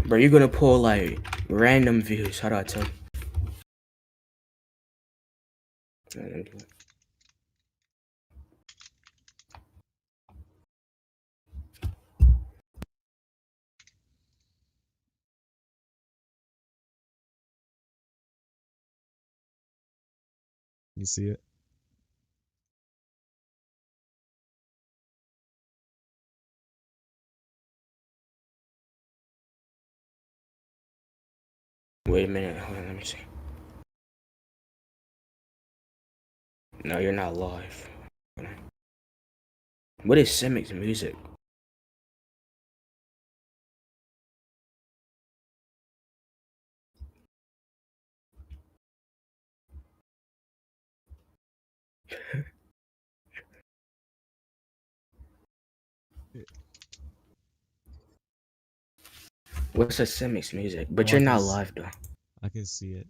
Bro, you're gonna pull like random views. How do I tell you? You see it? Wait a minute. Hold on, let me see. No, you're not live. What is Semic's music? What's a Semic's music? But you're not live though. I can see it.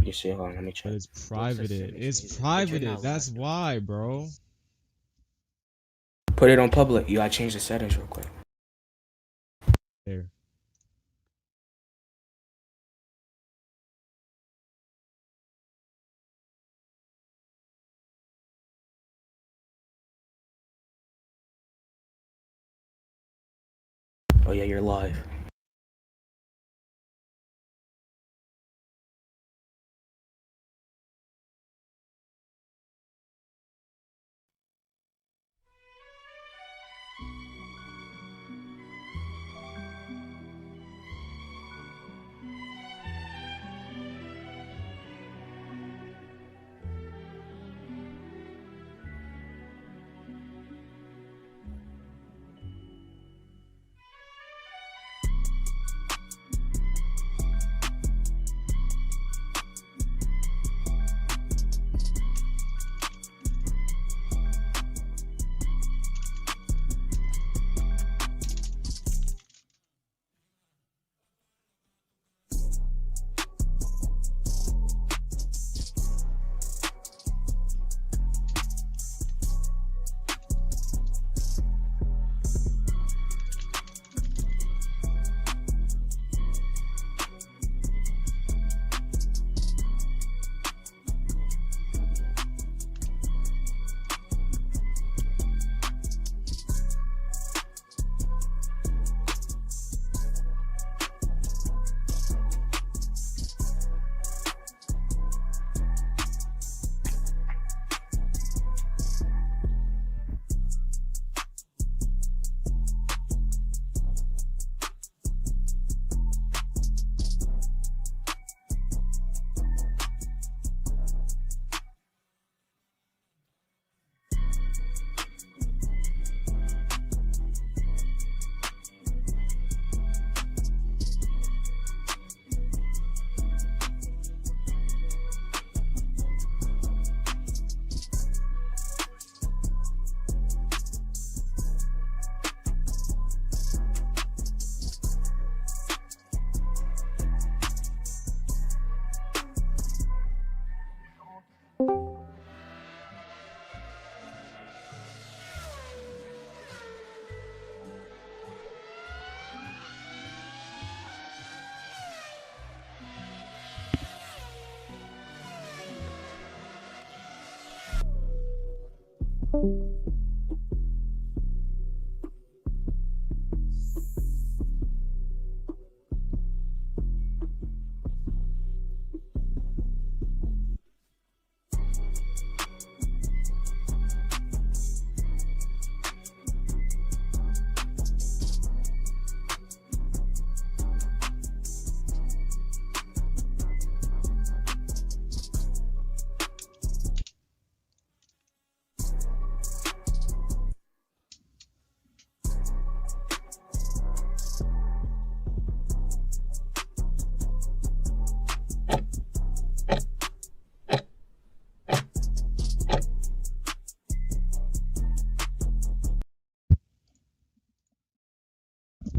You see, hold on, let me check. But it's privated. It's privated. That's why, bro. Put it on public. You gotta change the settings real quick. There. Oh yeah, you're live.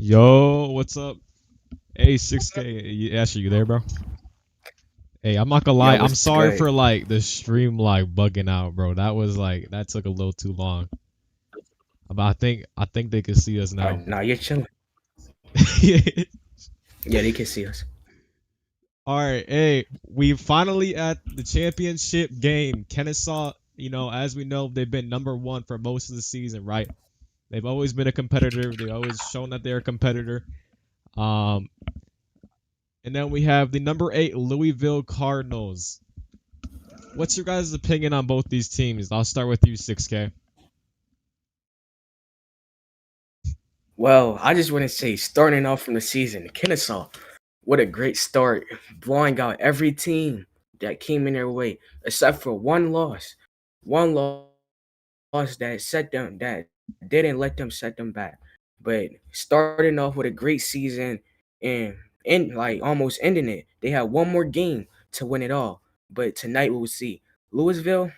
Yo, what's up? Hey, 6K. Ashley, you there, bro? Hey, I'm not gonna lie. I'm sorry for like the stream like bugging out, bro. That took a little too long. But I think they can see us now. Nah, you're chilling. Yeah, they can see us. All right, hey, we finally at the championship game. Kennesaw, as we know, they've been number one for most of the season, right? They've always been a competitor. They've always shown that they're a competitor. Um, and then we have the number 8 Louisville Cardinals. What's your guys' opinion on both these teams? I'll start with you, 6K. Well, I just want to say, starting off from the season, Kennesaw, what a great start, blowing out every team that came in their way, except for one loss that didn't let them set them back. But starting off with a great season and like almost ending it, they had one more game to win it all. But tonight we will see Louisville.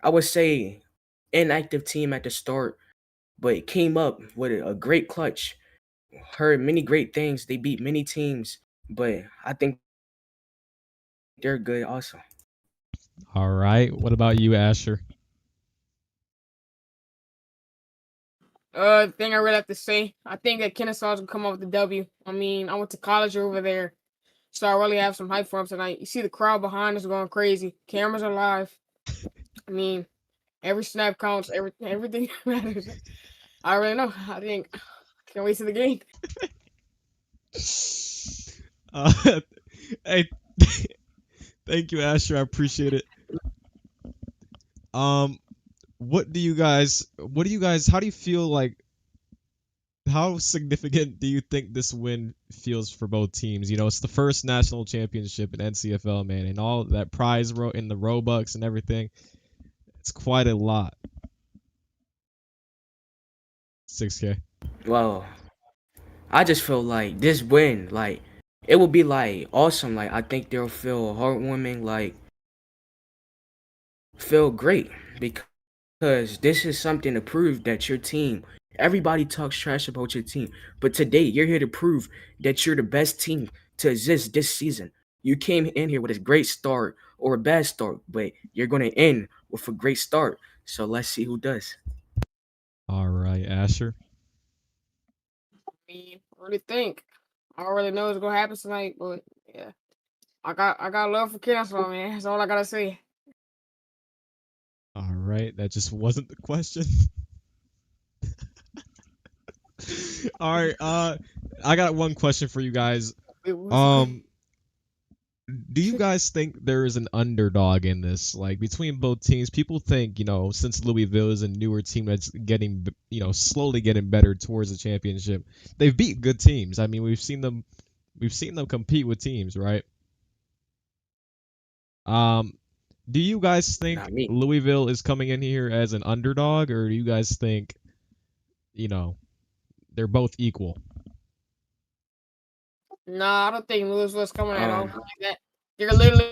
I would say inactive team at the start, but it came up with a great clutch. Heard many great things. They beat many teams, but I think they're good also. All right. What about you, Asher? Thing I really have to say, I think that Kennessaw's gonna come up with the W. I mean, I went to college over there, so I really have some hype for them tonight. You see the crowd behind us going crazy. Cameras are live. I mean, every snap counts. Everything matters. I really know. I think can't wait to the game. Uh, hey, thank you, Asher. I appreciate it. Um, how do you feel like, how significant do you think this win feels for both teams? It's the first national championship in NCFL, man, and all that prize in the Robux and everything. It's quite a lot. 6K. Well, I just feel like this win, like it will be like awesome. Like I think they'll feel heartwarming, like feel great because this is something to prove that your team. Everybody talks trash about your team, but today you're here to prove that you're the best team to exist this season. You came in here with a great start or a bad start, but you're going to end with a great start. So let's see who does. All right, Asher. I mean, I really think I don't really know what's gonna happen tonight, but yeah, I got love for Kennesaw, man. That's all I gotta say. All right, that just wasn't the question. All right, I got one question for you guys. What's the Um, do you guys think there is an underdog in this? Like between both teams, people think, since Louisville is a newer team that's getting, slowly getting better towards the championship, they've beat good teams. I mean, we've seen them compete with teams, right? Um, do you guys think Not me. Louisville is coming in here as an underdog, or do you guys think, you know, they're both equal? Nah, I don't think Louisville's coming at all Um, like that. They're literally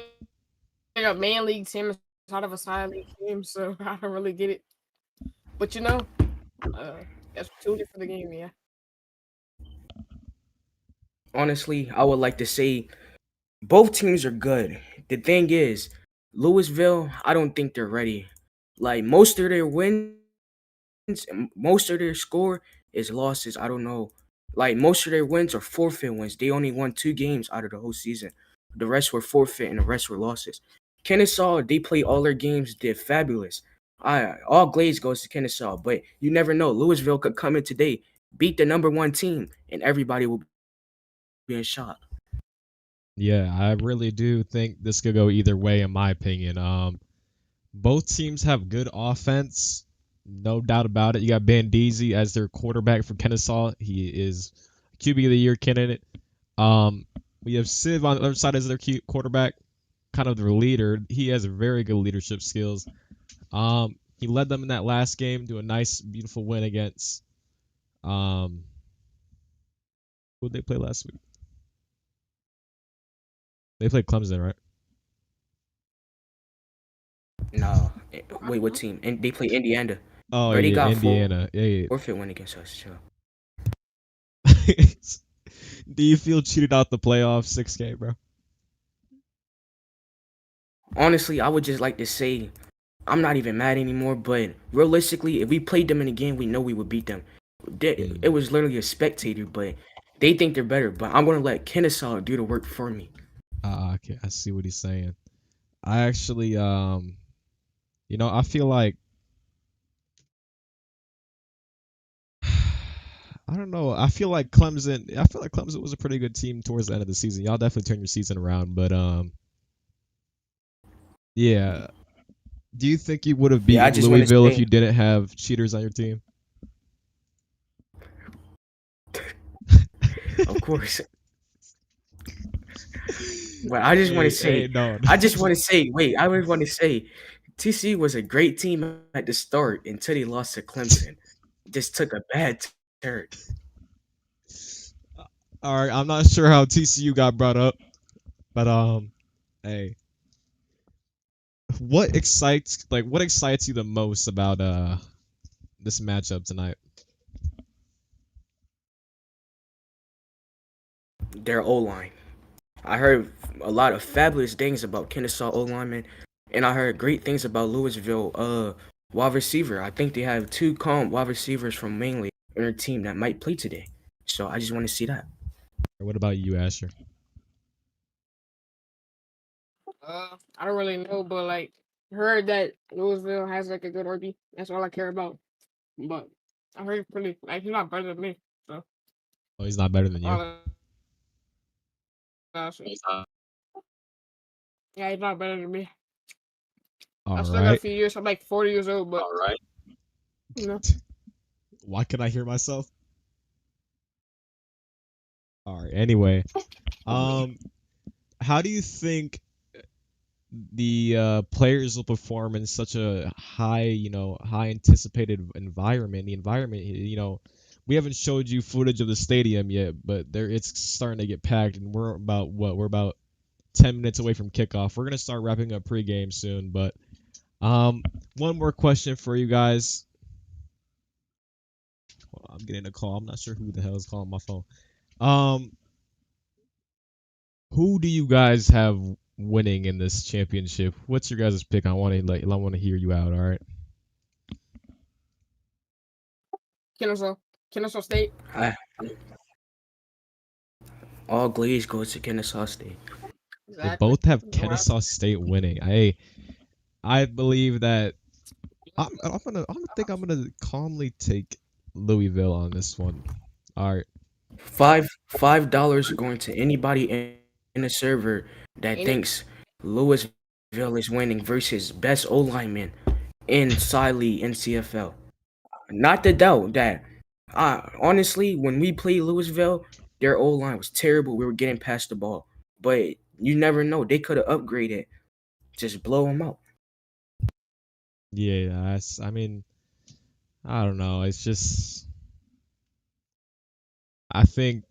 a main league team inside of a side league team, so I don't really get it. But uh, that's totally for the game, yeah. honestly, I would like to say both teams are good. The thing is, Louisville, I don't think they're ready. Like most of their wins, most of their score is losses. I don't know. Like most of their wins are forfeit wins. They only won 2 games out of the whole season. The rest were forfeit and the rest were losses. Kennesaw, they played all their games, did fabulous. All glaze goes to Kennesaw, but you never know. Louisville could come in today, beat the number one team, and everybody will be in shock. Yeah, I really do think this could go either way, in my opinion. Both teams have good offense, no doubt about it. You got Bandezy as their quarterback for Kennesaw. He is QB of the year candidate. Um, we have Civ on the other side as their quarterback, kind of their leader. He has very good leadership skills. He led them in that last game to a nice, beautiful win against who did they play last week? They played Clemson, right? No, I wait, don't what know. team? And they play Indiana. Oh But they yeah, got Indiana. Yeah, forfeit win against us. So yeah. Do you feel cheated out the playoffs, 6K, bro? honestly, I would just like to say I'm not even mad anymore. But realistically, if we played them in a game, we know we would beat them. It Mm. was literally a spectator, but They think they're better, but I'm gonna let Kennesaw do the work for me. Okay, I see what he's saying. I actually, I feel like I don't know. I feel like Clemson. I feel like Clemson was a pretty good team towards the end of the season. Y'all definitely turned your season around, but yeah. Do you think you would have Yeah, I beaten just want to Louisville if say, you didn't have cheaters on your team? of course, but I just want to Hey, say, no. I just want to say, wait, I just want to say, TC was a great team at the start until they lost to Clemson. Just took a bad turn. All right, I'm not sure how TCU got brought up, but hey, what excites you the most about this matchup tonight? Their O line. I heard a lot of fabulous things about Kennesaw O lineman, and I heard great things about Louisville wide receiver. I think they have two calm wide receivers from mainly in their team that might play today. So I just want to see that. Or what about you, Asher? I don't really know, but like heard that Louisville has like a good RB. That's all I care about. But I heard it's pretty like he's not better than me. So Oh, he's not better than you. all I say. Yeah, he's not better than me. I All still got a right. few years. I'm like 40 years old, but you know, Why can I hear myself? All right. Anyway, um, how do you think the players will perform in such a high anticipated environment? The environment, we haven't showed you footage of the stadium yet, but it's starting to get packed, and we're about what? We're about 10 minutes away from kickoff. We're gonna start wrapping up pregame soon, but um, one more question for you guys. Hold on, I'm getting a call. I'm not sure who the hell is calling my phone. Um, who do you guys have winning in this championship? What's your guys' pick? I want to hear you out. All right. Kennesaw, Kennesaw State. I, all glaze goes to Kennesaw State. They Exactly. both have No Kennesaw State winning. I believe that I'm gonna calmly take Louisville on this one. All right. $5 going to anybody in the server that Any thinks Louisville is winning versus best O lineman inside the NCFL. Not to doubt that. Honestly, when we played Louisville, their O line was terrible. We were getting past the ball, but you never know. They could have upgraded. Just blow them out. Yeah, I mean, I don't know. It's just I think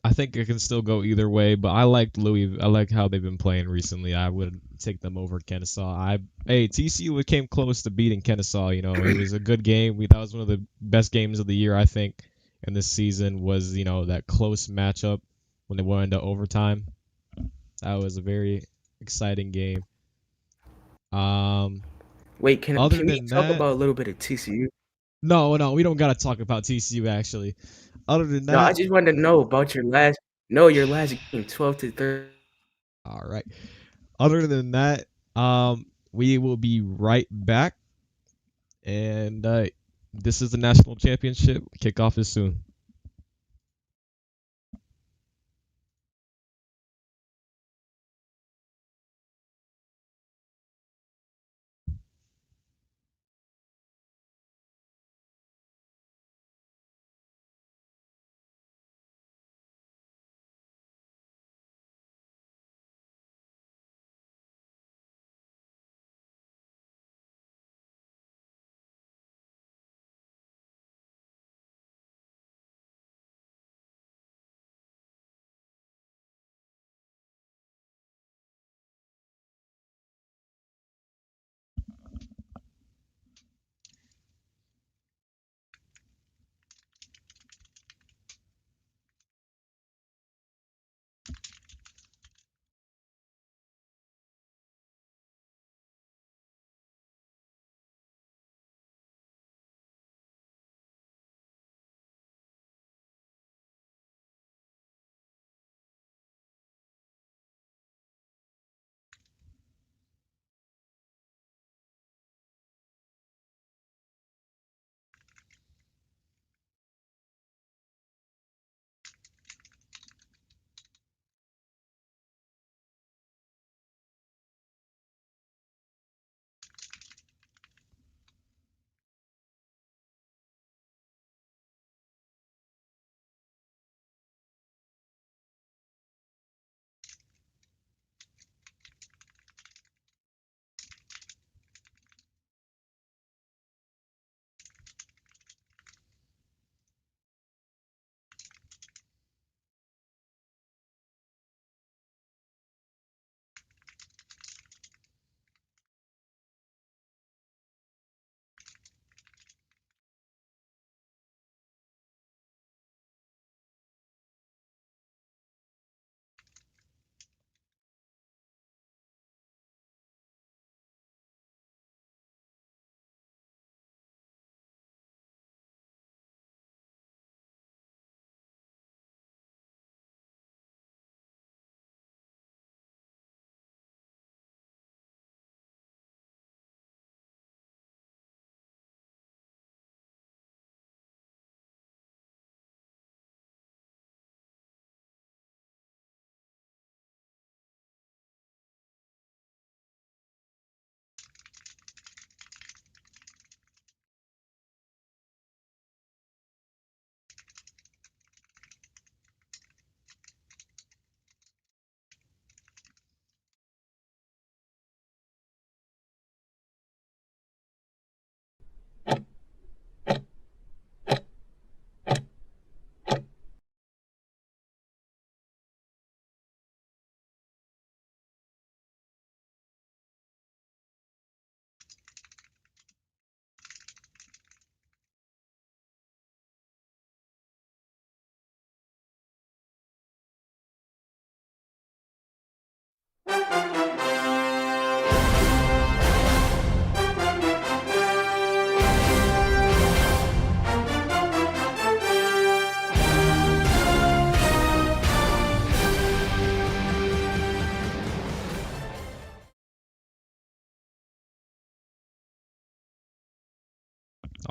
I think it can still go either way, but I like Louis. I like how they've been playing recently. I would take them over Kennesaw. Hey, TCU came close to beating Kennesaw. It was a good game. That was one of the best games of the year, I think, in this season. Was that close matchup when they went into overtime. That was a very exciting game. Um, Wait, can Other we than talk that, about a little bit of TCU? no, we don't gotta talk about TCU actually. Other than No, I that, just wanted to know about your last game, 12-13. all right. Other than that, we will be right back. And this is the national championship. Kickoff is soon.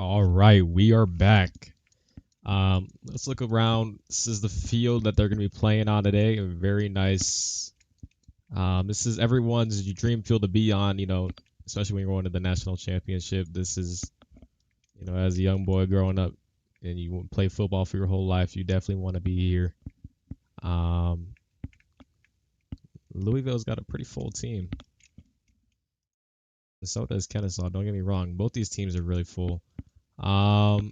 All right, we are back. Let's look around. This is the field that they're going to be playing on today. A very nice. This is everyone's dream field to be on, especially when you're going to the national championship. This is, as a young boy growing up and you play football for your whole life, you definitely want to be here. Louisville's got a pretty full team. And so does Kennessaw. Don't get me wrong. Both these teams are really full. Other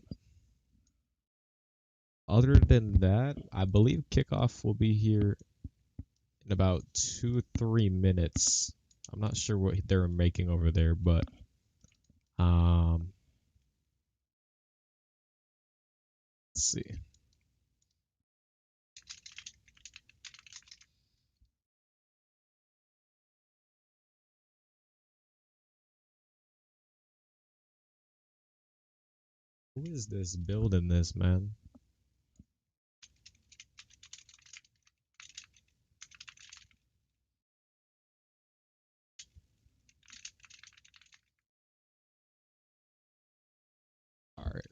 than that, I believe kickoff will be here in about 2-3 minutes. I'm not sure what they're making over there, but let's see. Who is this building this, man? All right.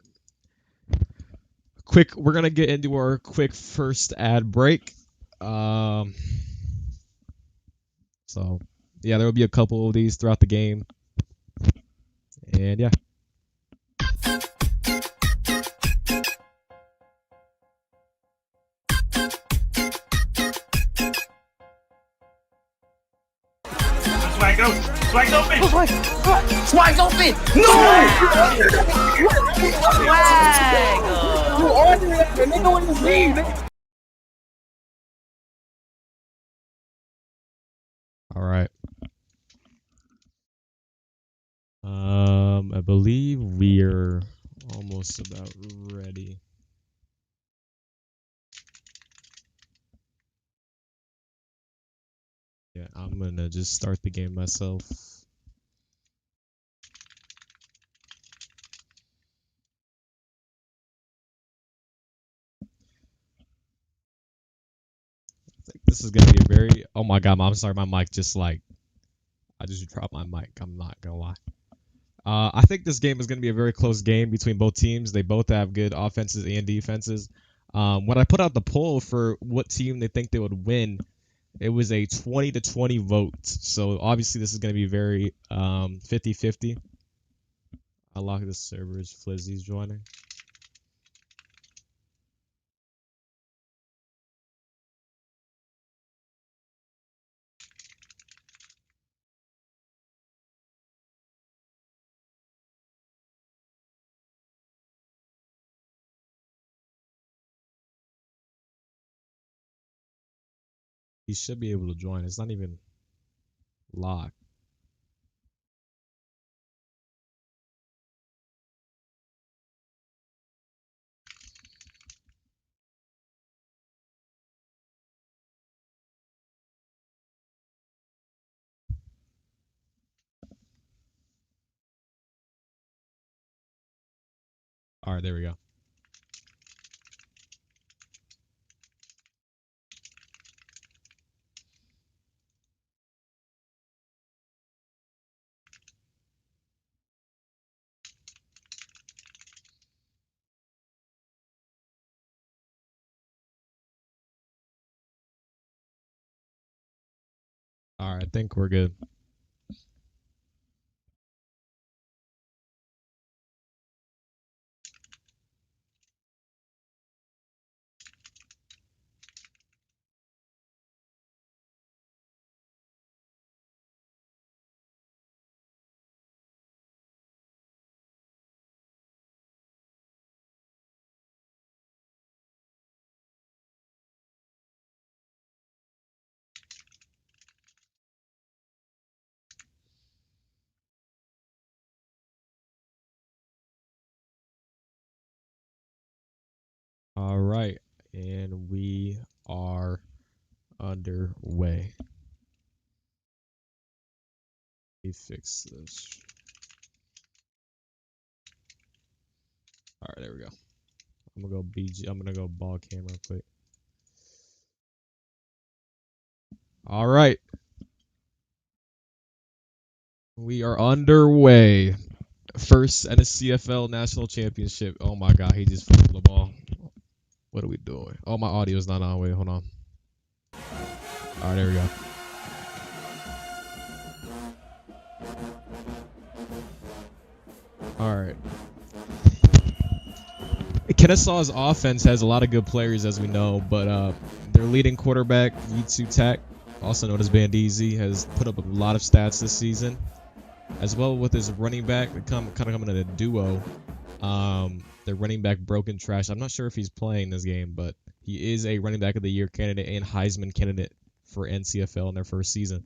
We're gonna get into our quick first ad break. So yeah, there will be a couple of these throughout the game. And yeah. Swag open! Swag's open! Swag's open! No! Swag! You ordered it, and they know what it's mean. All right. I believe we're almost about ready. Yeah, I'm gonna just start the game myself. I think this is gonna be a very. Oh my god, I'm sorry, my mic just I just dropped my mic. I'm not gonna lie. I think this game is gonna be a very close game between both teams. They both have good offenses and defenses. When I put out the poll for what team they think they would win, it was a 20-20 vote. So obviously this is going to be very 50-50. I lock the servers. Flizzy's joining. He should be able to join. It's not even locked. All right, there we go. All right, I think we're good. All right, and we are underway. Let me fix this. All right, there we go. I'm gonna go BG. I'm gonna go ball cam real quick. All right, we are underway. First NCFL national championship. Oh my God, he just fumbled the ball. What are we doing? Oh, my audio's not on. Wait, hold on. All right, there we go. All right. Kennesaw's offense has a lot of good players, as we know, but their leading quarterback, Yitsu Tech, also known as Bandeezy, has put up a lot of stats this season, as well with his running back. They kind of coming in a duo. Their running back, Broken Trash. I'm not sure if he's playing this game, but he is a running back of the year candidate and Heisman candidate for NCFL in their first season.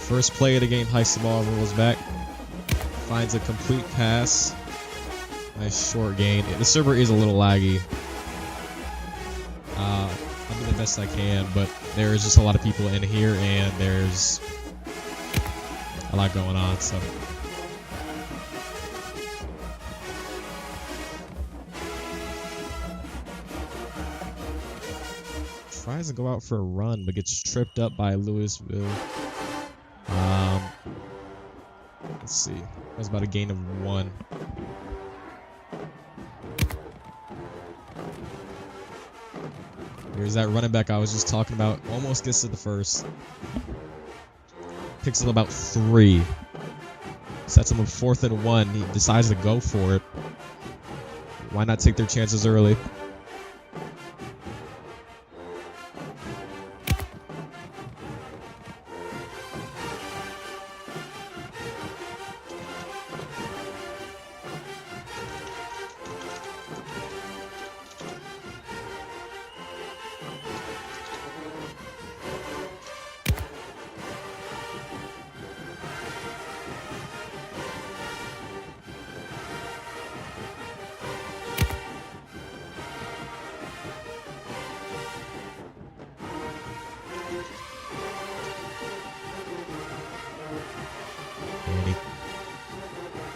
First play of the game, heists the ball, rolls back, finds a complete pass. Nice short gain. The server is a little laggy. I'm doing the best I can, but there's just a lot of people in here, and there's a lot going on. So tries to go out for a run, but gets tripped up by Louisville. Let's see. That was about a gain of 1. Here's that running back I was just talking about. Almost gets to the first. Picks up about 3. Sets him up 4th and 1. He decides to go for it. Why not take their chances early?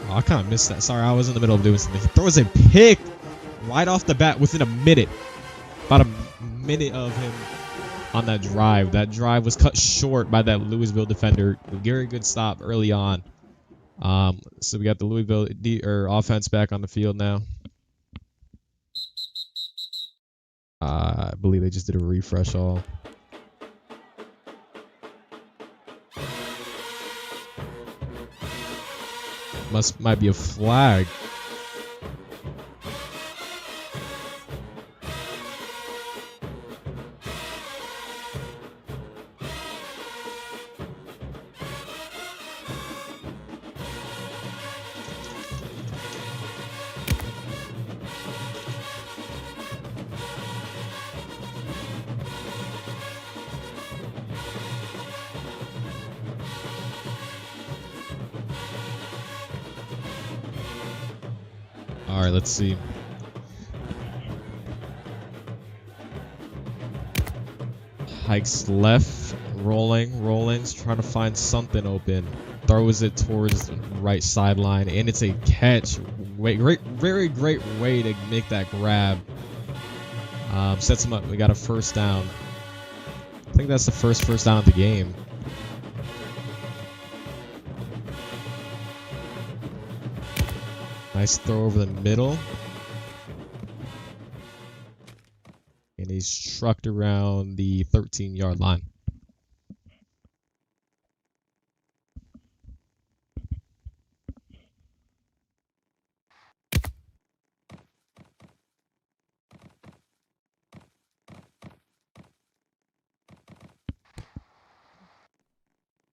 I kind of missed that. Sorry, I was in the middle of doing something. He throws a pick right off the bat within a minute. About a minute of him on that drive. That drive was cut short by that Louisville defender. Very good stop early on. So we got the Louisville offense back on the field now. I believe they just did a refresh all. Might be a flag. All right, let's see. Hikes left, rolling, trying to find something open. Throws it towards the right sideline, and it's a catch. Very great way to make that grab. Sets him up. We got a first down. I think that's the first down of the game. Nice throw over the middle. And he's trucked around the 13-yard line.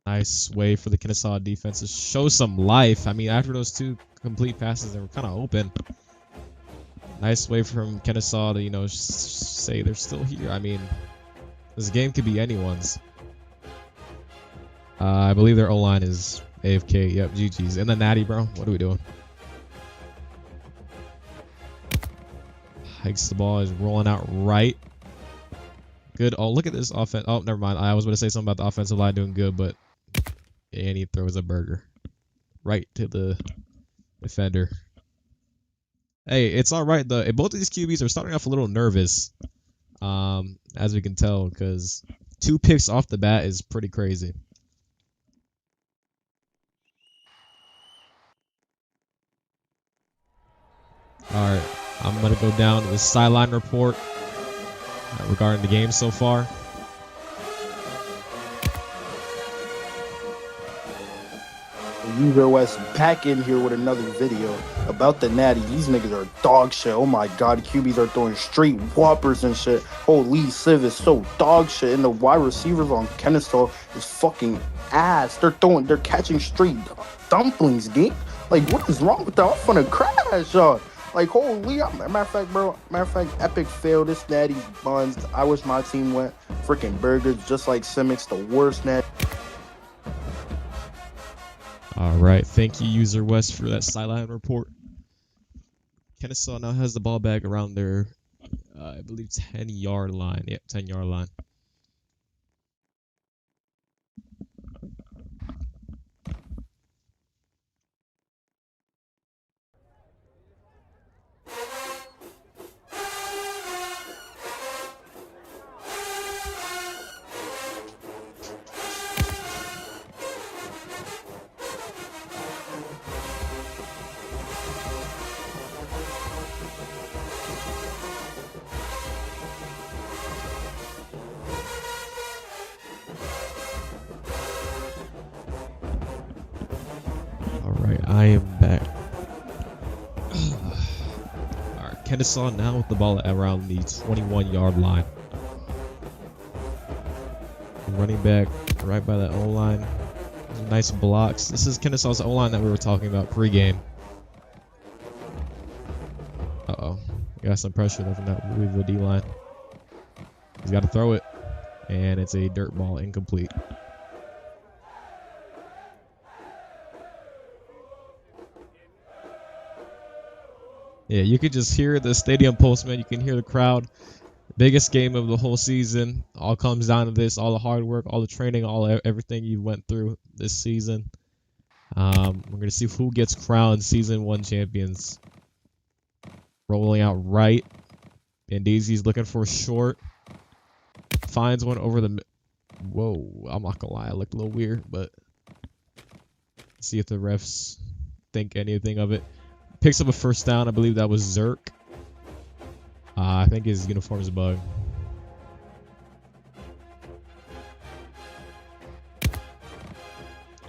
Nice way for the Kennessaw defense to show some life. I mean, after those 2 complete passes, they were kind of open. Nice way from Kennessaw to, you know, say they're still here. I mean, this game could be anyone's. I believe their O-line is AFK. Yep, GG's. And the natty, bro. What are we doing? Hikes the ball, is rolling out right. Good. Oh, look at this offense. Oh, never mind. I was going to say something about the offensive line doing good, but... And he throws a burger right to the defender. Hey, it's all right though. Both of these QBs are starting off a little nervous, as we can tell, because 2 picks off the bat is pretty crazy. All right, I'm gonna go down to the sideline report regarding the game so far. User West back in here with another video about the Natty. These niggas are dog shit. Oh my god, QBs are throwing straight whoppers and shit. Holy Civ is so dog shit, and the wide receivers on Kennessaw is fucking ass. They're catching straight dumplings, game. Like, what is wrong with that? I'm finna crash, y'all. Like, holy, matter of fact, bro. Matter of fact, epic fail. This Natty's buns. I wish my team went freaking burgers, just like Simics, the worst Natty. All right, thank you, User West, for that sideline report. Kennessaw now has the ball back around their, I believe, 10-yard line. Yep, 10-yard line. I am back. Alright, Kennessaw now with the ball around the 21-yard line. Running back right by the O-line. Nice blocks. This is Kennesaw's O-line that we were talking about pregame. Uh-oh. Got some pressure there from that Louisville D-line. He's got to throw it. And it's a dirt ball, incomplete. Yeah, you could just hear the stadium pulse, man. You can hear the crowd. Biggest game of the whole season. All comes down to this. All the hard work, all the training, everything you went through this season. We're going to see who gets crowned Season 1 champions. Rolling out right. Bandezi's looking for a short. Finds one over the... Whoa, I'm not going to lie. It looked a little weird, but... See if the refs think anything of it. Picks up a first down. I believe that was Zerk. I think his uniform is a bug.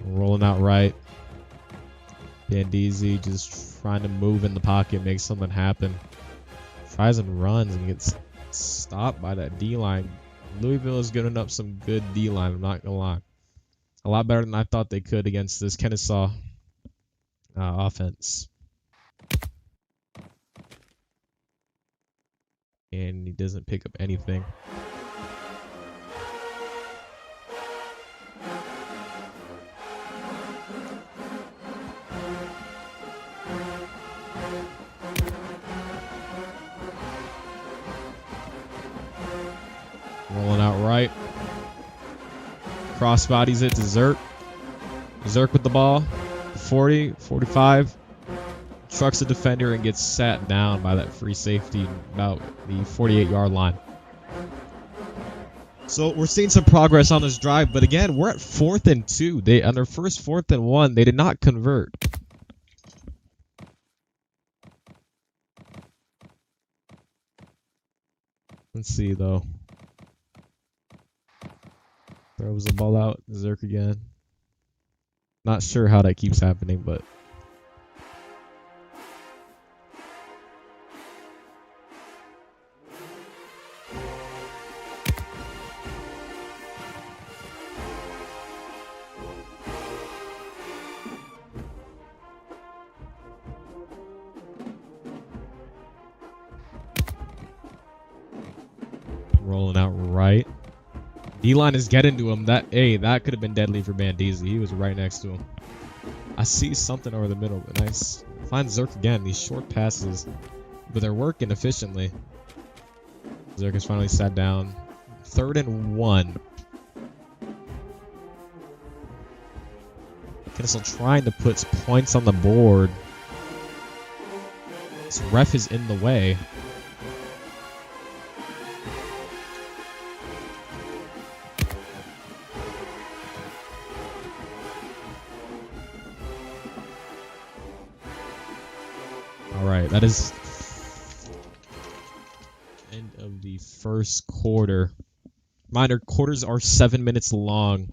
Rolling out right. Bandezi just trying to move in the pocket, make something happen. Tries and runs and gets stopped by that D-line. Louisville is giving up some good D-line, I'm not going to lie. A lot better than I thought they could against this Kennessaw offense. And he doesn't pick up anything. Rolling out right. Cross bodies it to Zerk. Zerk with the ball. 40, 45. Trucks a defender and gets sat down by that free safety about the 48-yard line. So we're seeing some progress on this drive, but again, we're at 4th and 2. On their first 4th and 1, they did not convert. Let's see though. Throws the ball out, Zerk again. Not sure how that keeps happening, but rolling out right. D-line is getting to him. That could have been deadly for Bandezi. He was right next to him. I see something over the middle, but nice. Finds Zerk again. These short passes, but they're working efficiently. Zerk is finally sat down. 3rd and 1. Kennessaw trying to put points on the board. This ref is in the way. All right, that is end of the first quarter. Reminder, quarters are 7 minutes long.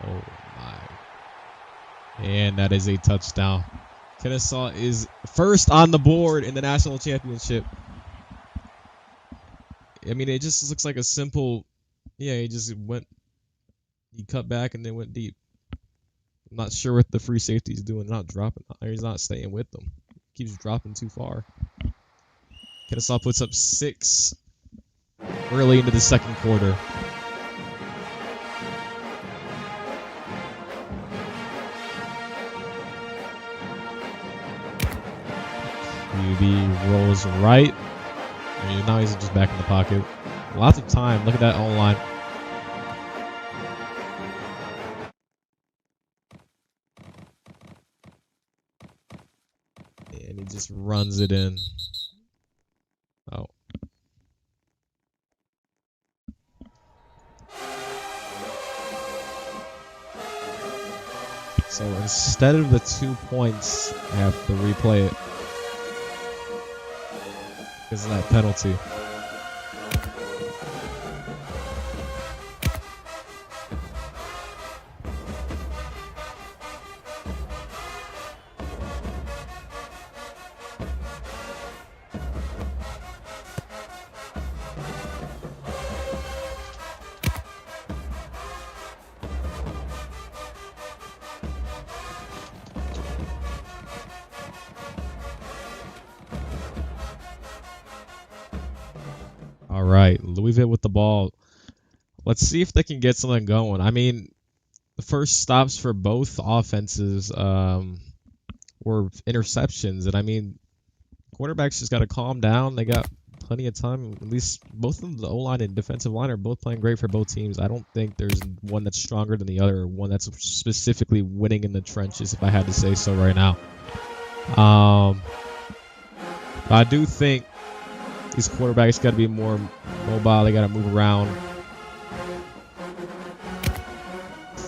Oh my. And that is a touchdown. Kennessaw is first on the board in the national championship. I mean, it just looks like a simple, yeah, he cut back and then went deep. I'm not sure what the free safety is doing. Not dropping, or he's not staying with them. Keeps dropping too far. Kennessaw puts up 6 early into the second quarter. QB rolls right. And now he's just back in the pocket. Lots of time. Look at that O-line. And he just runs it in. Oh. So instead of the 2 points, I have to replay it because of that penalty. All right, Louisville with the ball. Let's see if they can get something going. I mean, the first stops for both offenses were interceptions. And I mean, quarterbacks just got to calm down. They got plenty of time. At least both of the O-line and defensive line are both playing great for both teams. I don't think there's one that's stronger than the other, or one that's specifically winning in the trenches, if I had to say so right now. I do think these quarterbacks got to be more mobile. They got to move around.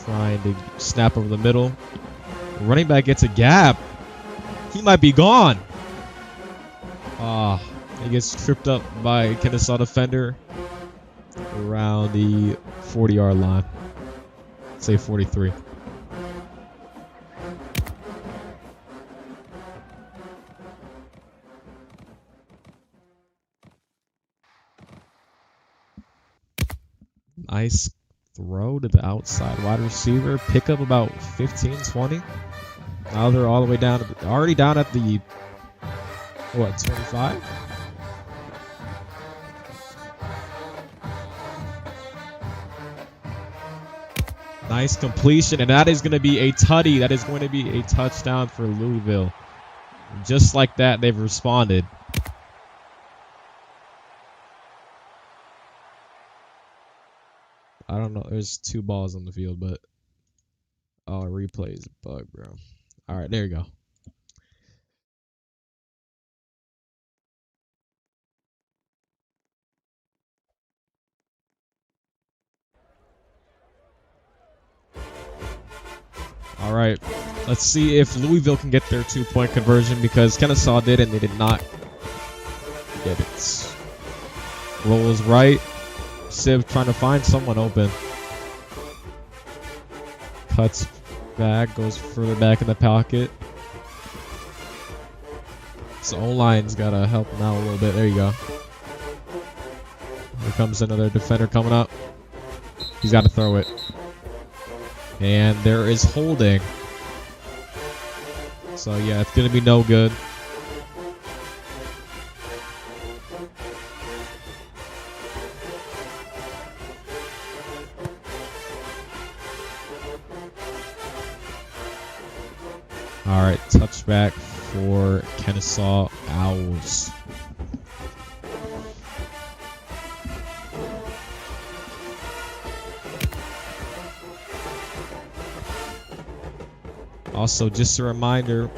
Trying to snap over the middle. The running back gets a gap. He might be gone. He gets tripped up by a Kennessaw defender around the 40-yard line. Say 43. Nice throw to the outside wide receiver. Pick up about 15, 20. Now they're all the way down. Already down at the, what, 25? Nice completion, and that is going to be a tutty. That is going to be a touchdown for Louisville. Just like that, they've responded. I don't know. There's 2 balls on the field, but replay is a bug, bro. All right, there you go. All right, let's see if Louisville can get their 2-point conversion, because Kennessaw did and they did not get it. Rolls right. Civ trying to find someone open. Cuts back, goes further back in the pocket. So O-line's got to help him out a little bit. There you go. Here comes another defender coming up. He's got to throw it. And there is holding. So yeah, it's going to be no good. All right, touchback for Kennessaw Owls. Also, just a reminder,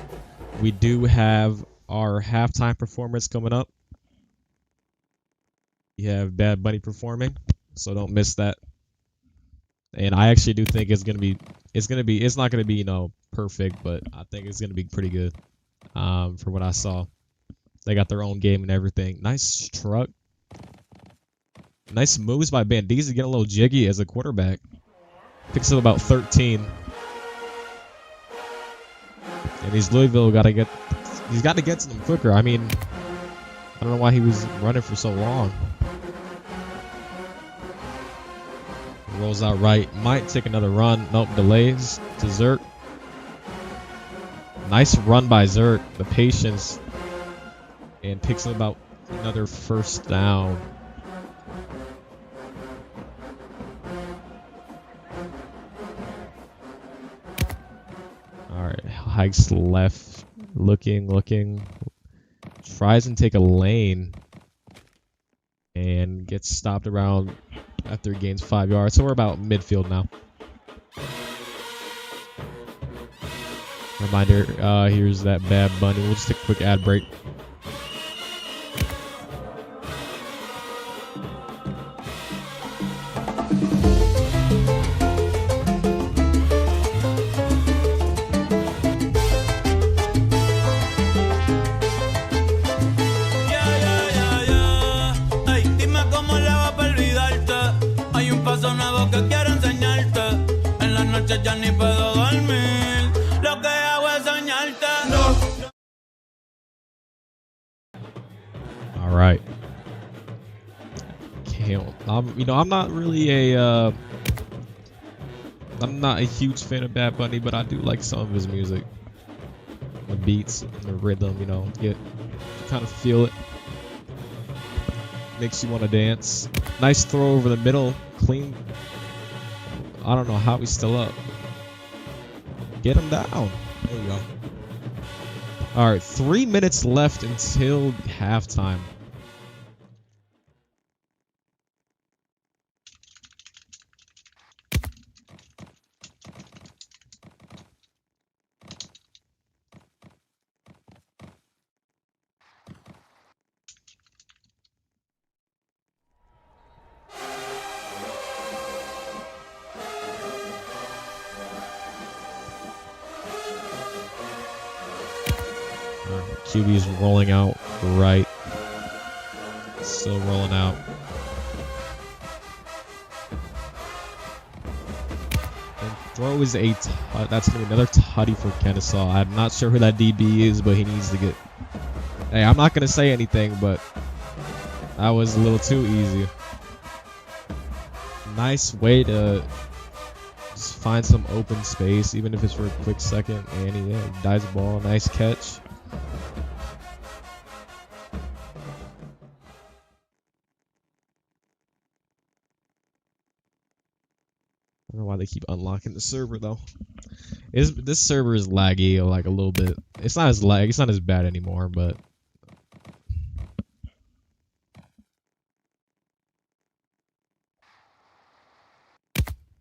we do have our halftime performance coming up. We have Bad Bunny performing, so don't miss that. And I actually do think it's not gonna be, you know, perfect, but I think it's gonna be pretty good. For what I saw, they got their own game and everything. Nice truck, nice moves by Bandizi, getting a little jiggy as a quarterback. Picks up about 13. And these Louisville got to get to them quicker. I mean, I don't know why he was running for so long. Rolls out right. Might take another run. Nope, delays to Zerk. Nice run by Zerk. The patience. And picks up about another first down. Alright, hikes left. Looking. Tries and take a lane. And gets stopped around after he gains 5 yards. So we're about midfield now. Reminder, here's that Bad Bunny. We'll just take a quick ad break. Ya ni puedo dormir. Lo que hago es soñarte. No. All right. I'm not really I'm not a huge fan of Bad Bunny, but I do like some of his music. The beats, the rhythm, you know, you kind of feel it. Makes you want to dance. Nice throw over the middle, clean. I don't know how he's still up. Get him down. There you go. All right, 3 minutes left until halftime. QB's rolling out right. Still rolling out. And throw is a that's going to be another tutty for Kennessaw. I'm not sure who that DB is, but he needs to get... Hey, I'm not going to say anything, but that was a little too easy. Nice way to just find some open space, even if it's for a quick second. And he dives the ball. Nice catch. I don't know why they keep unlocking the server though. This server is laggy like a little bit. It's not as bad anymore, but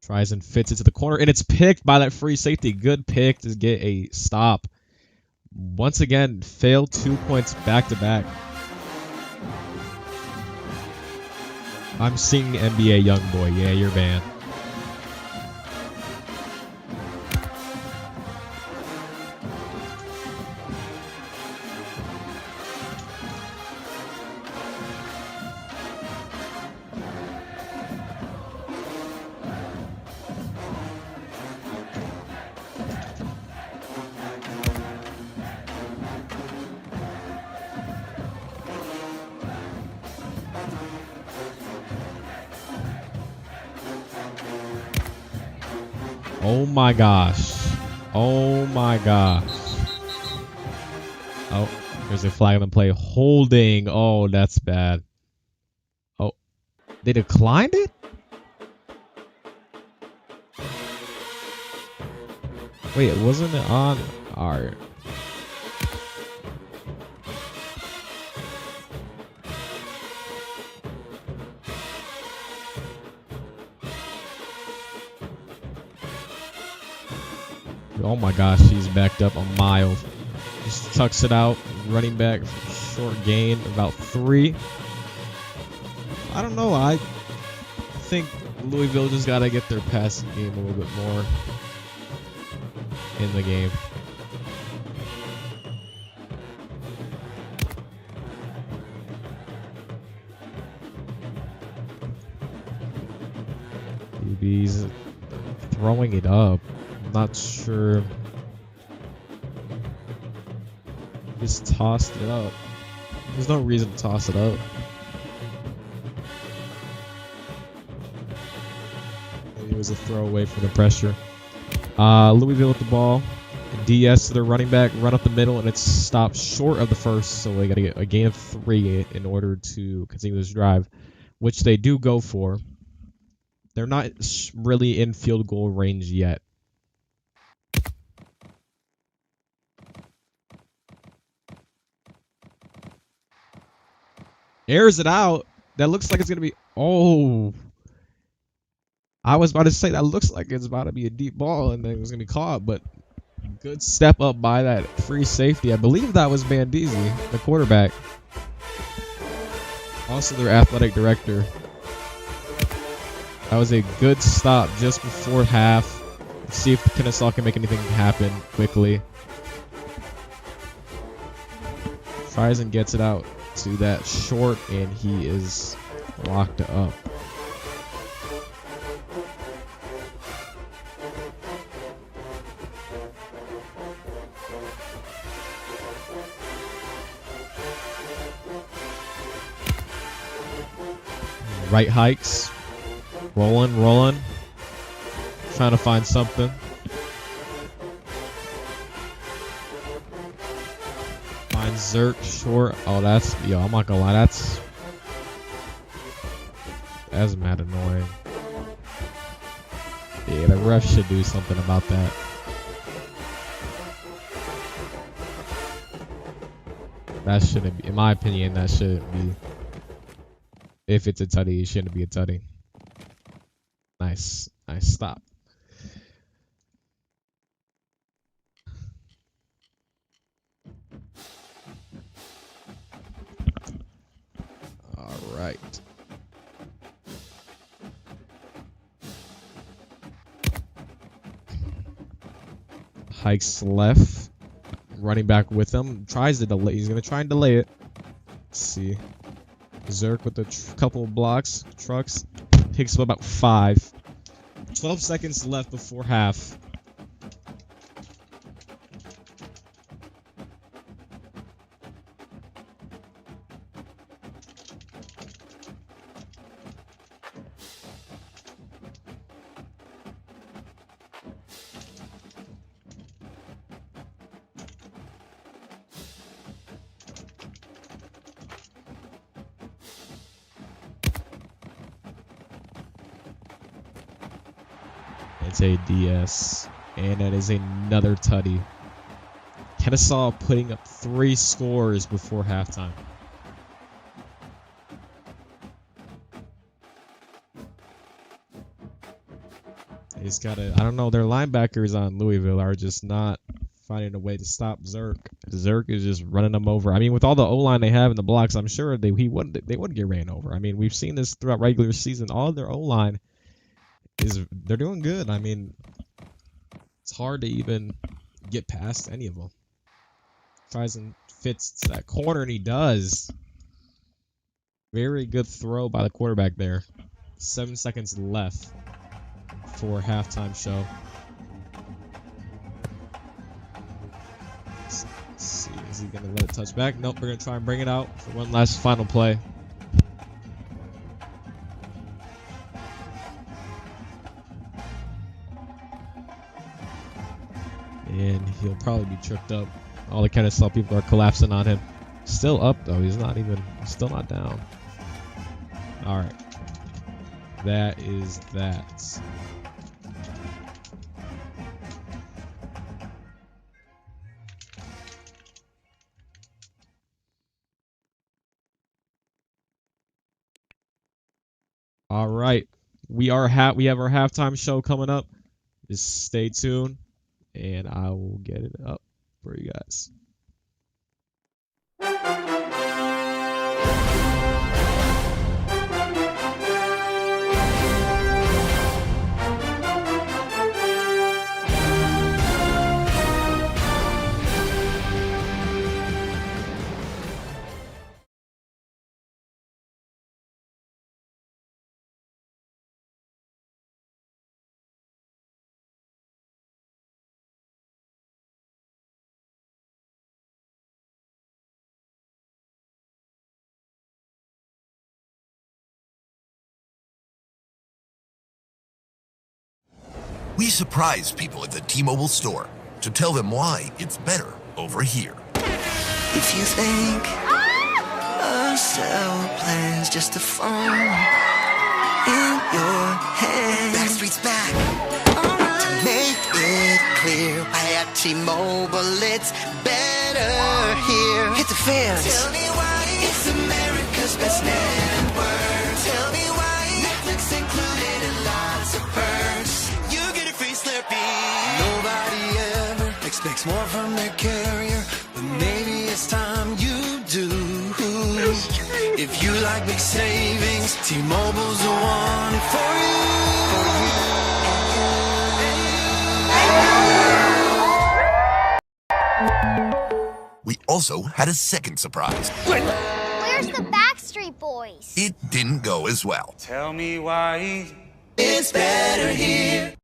tries and fits it to the corner, and it's picked by that free safety. Good pick to get a stop. Once again, failed 2 points back to back. I'm seeing NBA Youngboy. Yeah, you're banned. Oh my gosh. Oh my gosh. Oh, there's a flag on the play. Holding. Oh, that's bad. Oh, they declined it? Wait, wasn't it on? Alright. Oh my gosh, he's backed up a mile. Just tucks it out. Running back, short gain, about 3. I don't know. I think Louisville just got to get their passing game a little bit more in the game. He's throwing it up. I'm not sure. Just tossed it up. There's no reason to toss it up. Maybe it was a throwaway for the pressure. Louisville with the ball. DS to their running back, run up the middle, and it's stopped short of the first, so they got to get a gain of 3 in order to continue this drive, which they do go for. They're not really in field goal range yet. Airs it out. That looks like it's going to be... Oh. I was about to say that looks like it's about to be a deep ball and then it was going to be caught, but good step up by that free safety. I believe that was Bandisi, the quarterback. Also their athletic director. That was a good stop just before half. Let's see if Kennessaw can make anything happen quickly. Tries and gets it out to that short, and he is locked up. Right hikes. Rolling. Trying to find something. Finds Zerk short. Oh, that's... Yo, I'm not gonna lie. That's mad annoying. Yeah, the ref should do something about that. That shouldn't be... In my opinion, that shouldn't be... If it's a tutty, it shouldn't be a tutty. Nice stop. All right. Hikes left. Running back with him. Tries to delay. He's going to try and delay it. Let's see. Zerk with a couple of blocks. Trucks. Picks up about 5. 12 seconds left before half. It's a DS, and that is another tutty. Kennessaw putting up 3 scores before halftime. He's got a... I don't know, their linebackers on Louisville are just not finding a way to stop Zerk. Zerk is just running them over. I mean, with all the O-line they have in the blocks, I'm sure they wouldn't get ran over. I mean, we've seen this throughout regular season. All their O-line they're doing good. I mean, it's hard to even get past any of them. Tries and fits that corner, and he does. Very good throw by the quarterback there. 7 seconds left for halftime show. Let's see, is he going to let it touch back? Nope, we're going to try and bring it out for one last final play. And he'll probably be tripped up. All the Kennessaw people are collapsing on him. Still up though. He's still not down. All right. That is that. All right. We have our halftime show coming up. Just stay tuned. and I will get it up for you guys. We surprise people at the T-Mobile store to tell them why it's better over here. If you think our cell plan's just a phone in your head, Backstreet's back. To make it clear, at T-Mobile it's better here. Hit the fans. Tell me why it's America's best network. Tell me why Netflix included and lots of perks. You get a free Slurpee. Nobody ever expects more from their carrier, but maybe it's time you do. If you like big savings, T-Mobile's the one for you. We also had a second surprise. Where's the Backstreet Boys? It didn't go as well. Tell me why It's better here.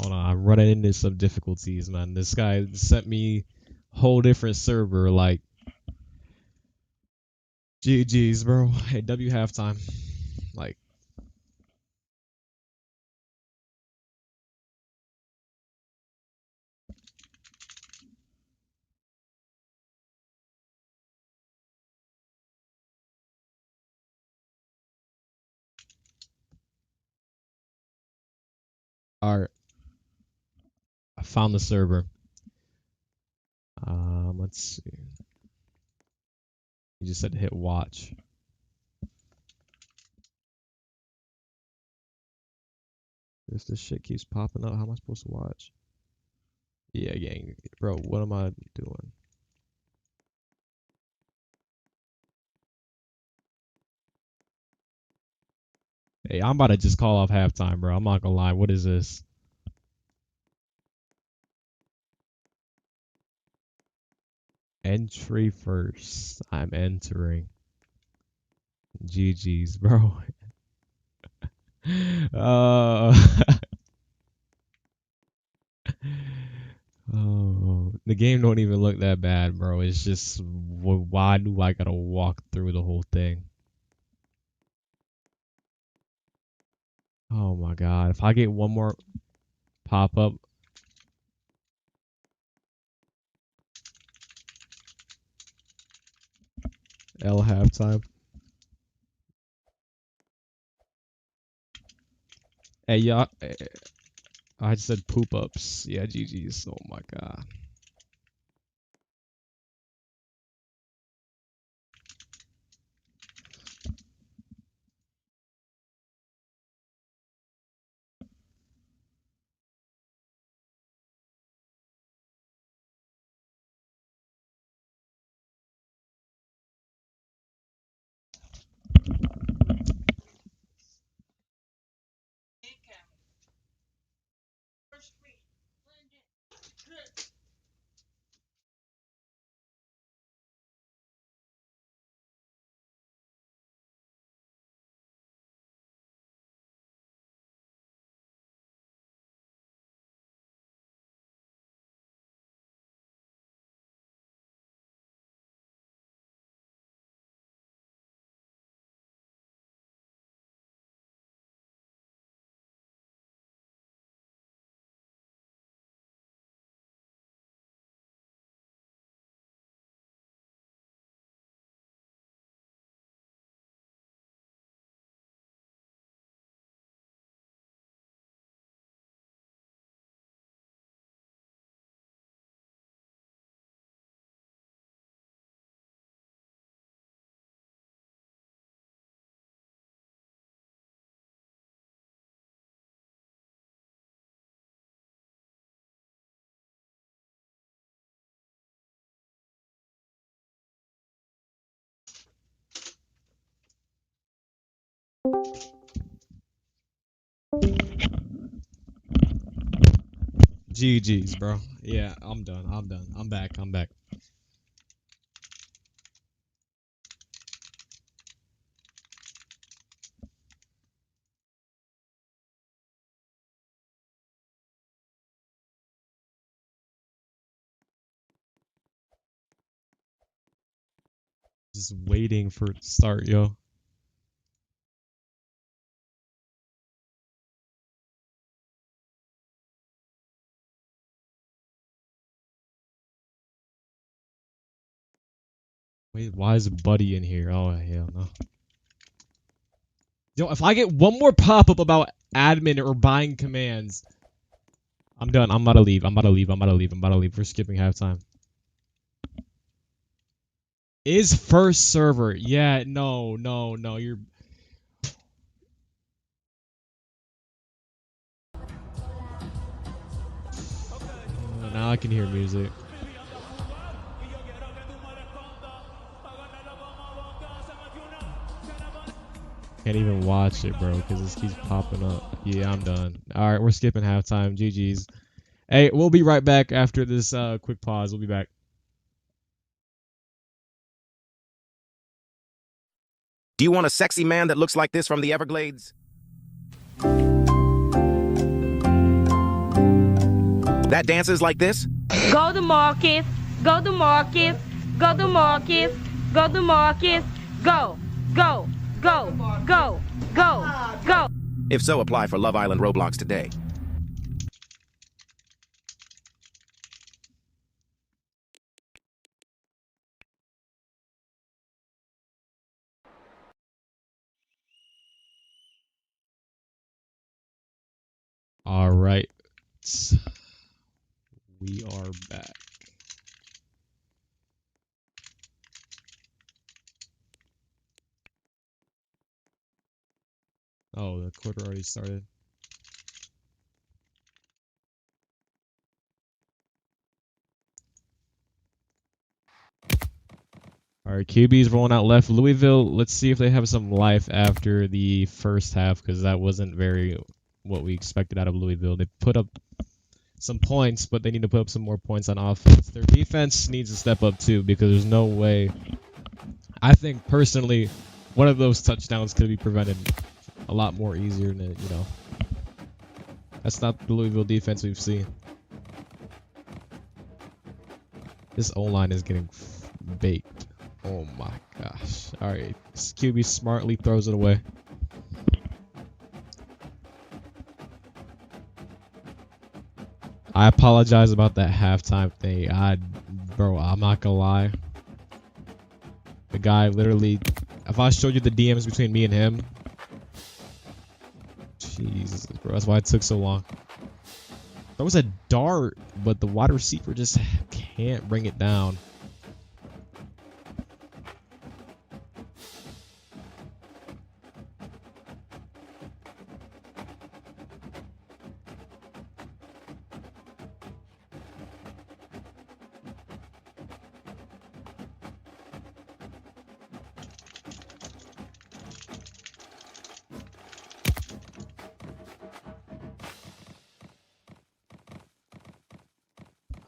Hold on, I'm running into some difficulties, man. This guy sent me a whole different server, like, GG's, bro. Hey, W halftime. Like, alright. I found the server. Let's see. You just said to hit watch. If this shit keeps popping up, how am I supposed to watch? Yeah, gang. Bro, what am I doing? Hey, I'm about to just call off halftime, bro. I'm not gonna lie. What is this? Entry first. I'm entering. GG's, bro. Oh, the game don't even look that bad, bro. It's just why do I gotta walk through the whole thing? Oh my god! If I get one more pop up, L halftime. Hey, y'all. I just said poop ups. Yeah, GG's. Oh my god. GG's, bro. Yeah, I'm done. I'm back. Just waiting for it to start, yo. Wait, why is Buddy in here? Oh, hell no. Yo, if I get one more pop-up about admin or buying commands, I'm done. I'm about to leave. We're skipping halftime. Is first server? Yeah, no. You're. Oh, now I can hear music. Can't even watch it, bro, because this keeps popping up. Yeah, I'm done. All right, we're skipping halftime. GG's. Hey, we'll be right back after this quick pause. We'll be back. Do you want a sexy man that looks like this from the Everglades? That dances like this? Go to Marcus. Go to Marcus. Go to Marcus. Go to Marcus. Go. Go. Go. Go. Go. Go. If so, apply for Love Island Roblox today. All right. We are back. Oh, the quarter already started. All right, QB's rolling out left. Louisville, let's see if they have some life after the first half, because that wasn't very what we expected out of Louisville. They put up some points, but they need to put up some more points on offense. Their defense needs to step up too, because there's no way. I think personally, one of those touchdowns could be prevented a lot more easier than, you know. That's not the Louisville defense we've seen. This O-line is getting baked. Oh my gosh. Alright, QB smartly throws it away. I apologize about that halftime thing. Bro, I'm not gonna lie. The guy literally, if I showed you the DMs between me and him, Jesus, bro, that's why it took so long. There was a dart, but the wide receiver just can't bring it down.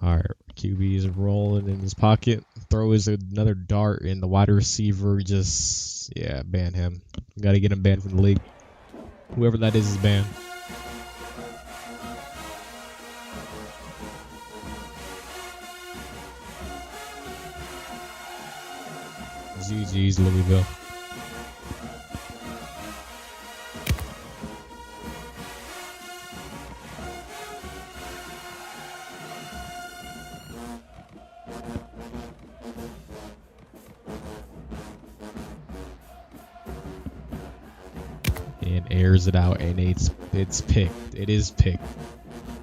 Alright, QB is rolling in his pocket. Throw is another dart, and the wide receiver just, yeah, ban him. Gotta get him banned from the league. Whoever that is banned. GG's Louisville. And airs it out, and it's picked. It is picked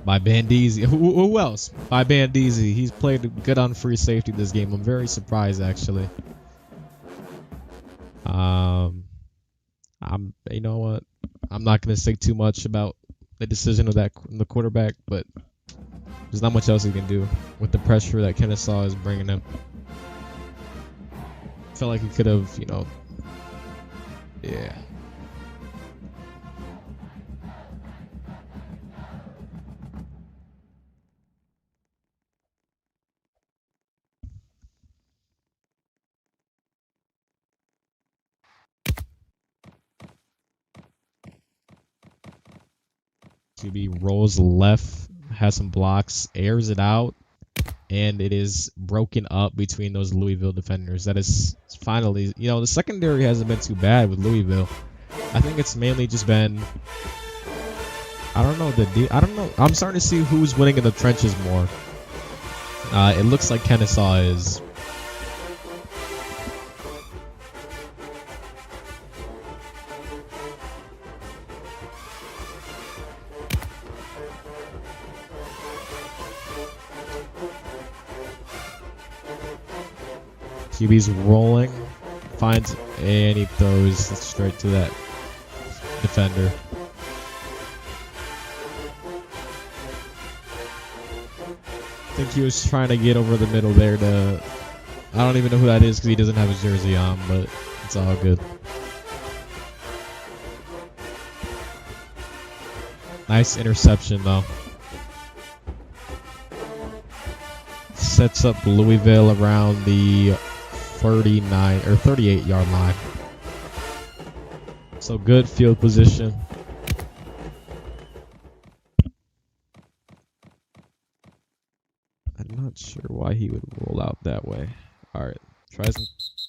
by Bandeezy. Who else? By Bandeezy. He's played good on free safety this game. I'm very surprised, actually. You know what? I'm not gonna say too much about the decision of the quarterback, but there's not much else he can do with the pressure that Kennessaw is bringing him. Felt like he could have, you know, yeah. QB rolls left, has some blocks, airs it out, and it is broken up between those Louisville defenders. That is finally, the secondary hasn't been too bad with Louisville. I think it's mainly just been, I don't know. I'm starting to see who's winning in the trenches more. It looks like Kennessaw is. QB's rolling, finds, and he throws straight to that defender. I think he was trying to get over the middle there to... I don't even know who that is because he doesn't have his jersey on, but it's all good. Nice interception, though. Sets up Louisville around the 39 or 38-yard line. So good field position. I'm not sure why he would roll out that way. All right, tries and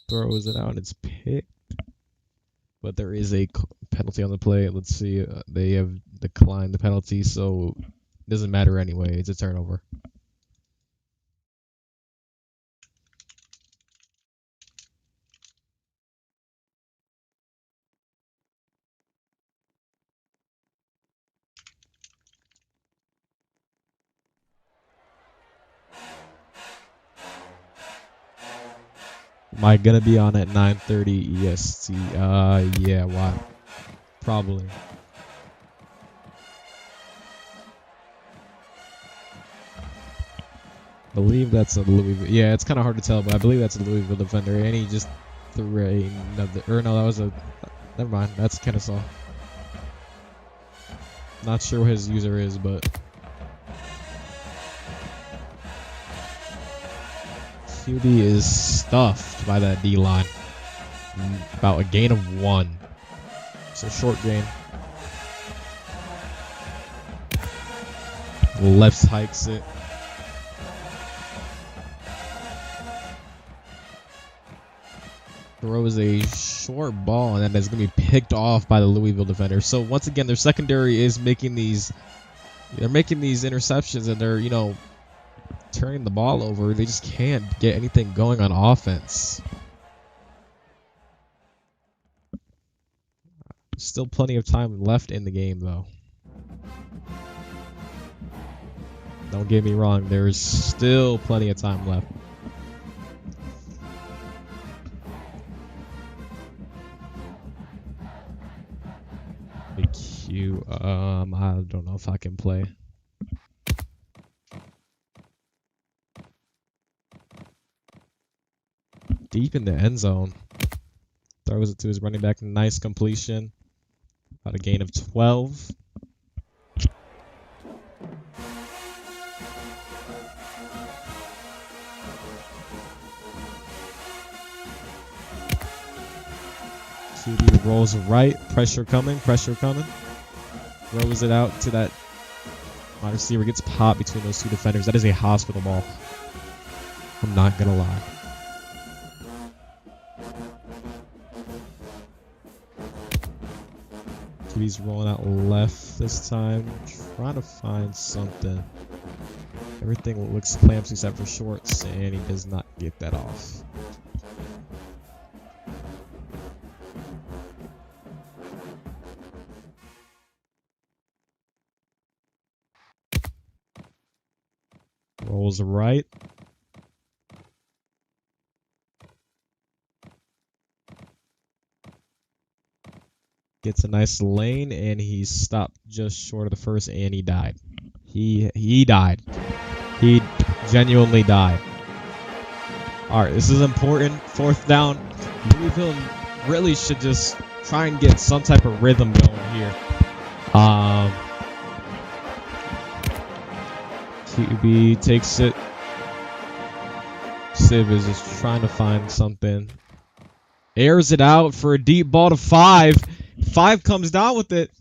throws it out, and it's picked. But there is a penalty on the play. Let's see. They have declined the penalty, so it doesn't matter anyway. It's a turnover. Am I gonna be on at 9:30 EST? Yeah, why? Probably. I believe that's a Louisville. Yeah, it's kind of hard to tell, but I believe that's a Louisville defender, and he just threw another. Or no, that was a. Never mind. That's Kennessaw. Not sure what his user is, but. QB is stuffed by that D-line. About a gain of 1. It's a short gain. Left hikes it. Throws a short ball, and then it's going to be picked off by the Louisville defender. So once again, their secondary is making these... They're making these interceptions, and they're, turning the ball over. They just can't get anything going on offense. Still plenty of time left in the game, though. Don't get me wrong, there's still plenty of time left. Big Q. I don't know if I can play. Deep in the end zone. Throws it to his running back. Nice completion. About a gain of 12. QB rolls right. Pressure coming. Pressure coming. Throws it out to that wide receiver. Gets popped between those two defenders. That is a hospital ball. I'm not going to lie. He's rolling out left this time, trying to find something. Everything looks clamps except for shorts, and he does not get that off. Rolls right. Gets a nice lane, and he's stopped just short of the first, and he died. He died. He genuinely died. All right, this is important. 4th down. Louisville really should just try and get some type of rhythm going here. QB takes it. Civ is just trying to find something. Airs it out for a deep ball to 5. 5 comes down with it.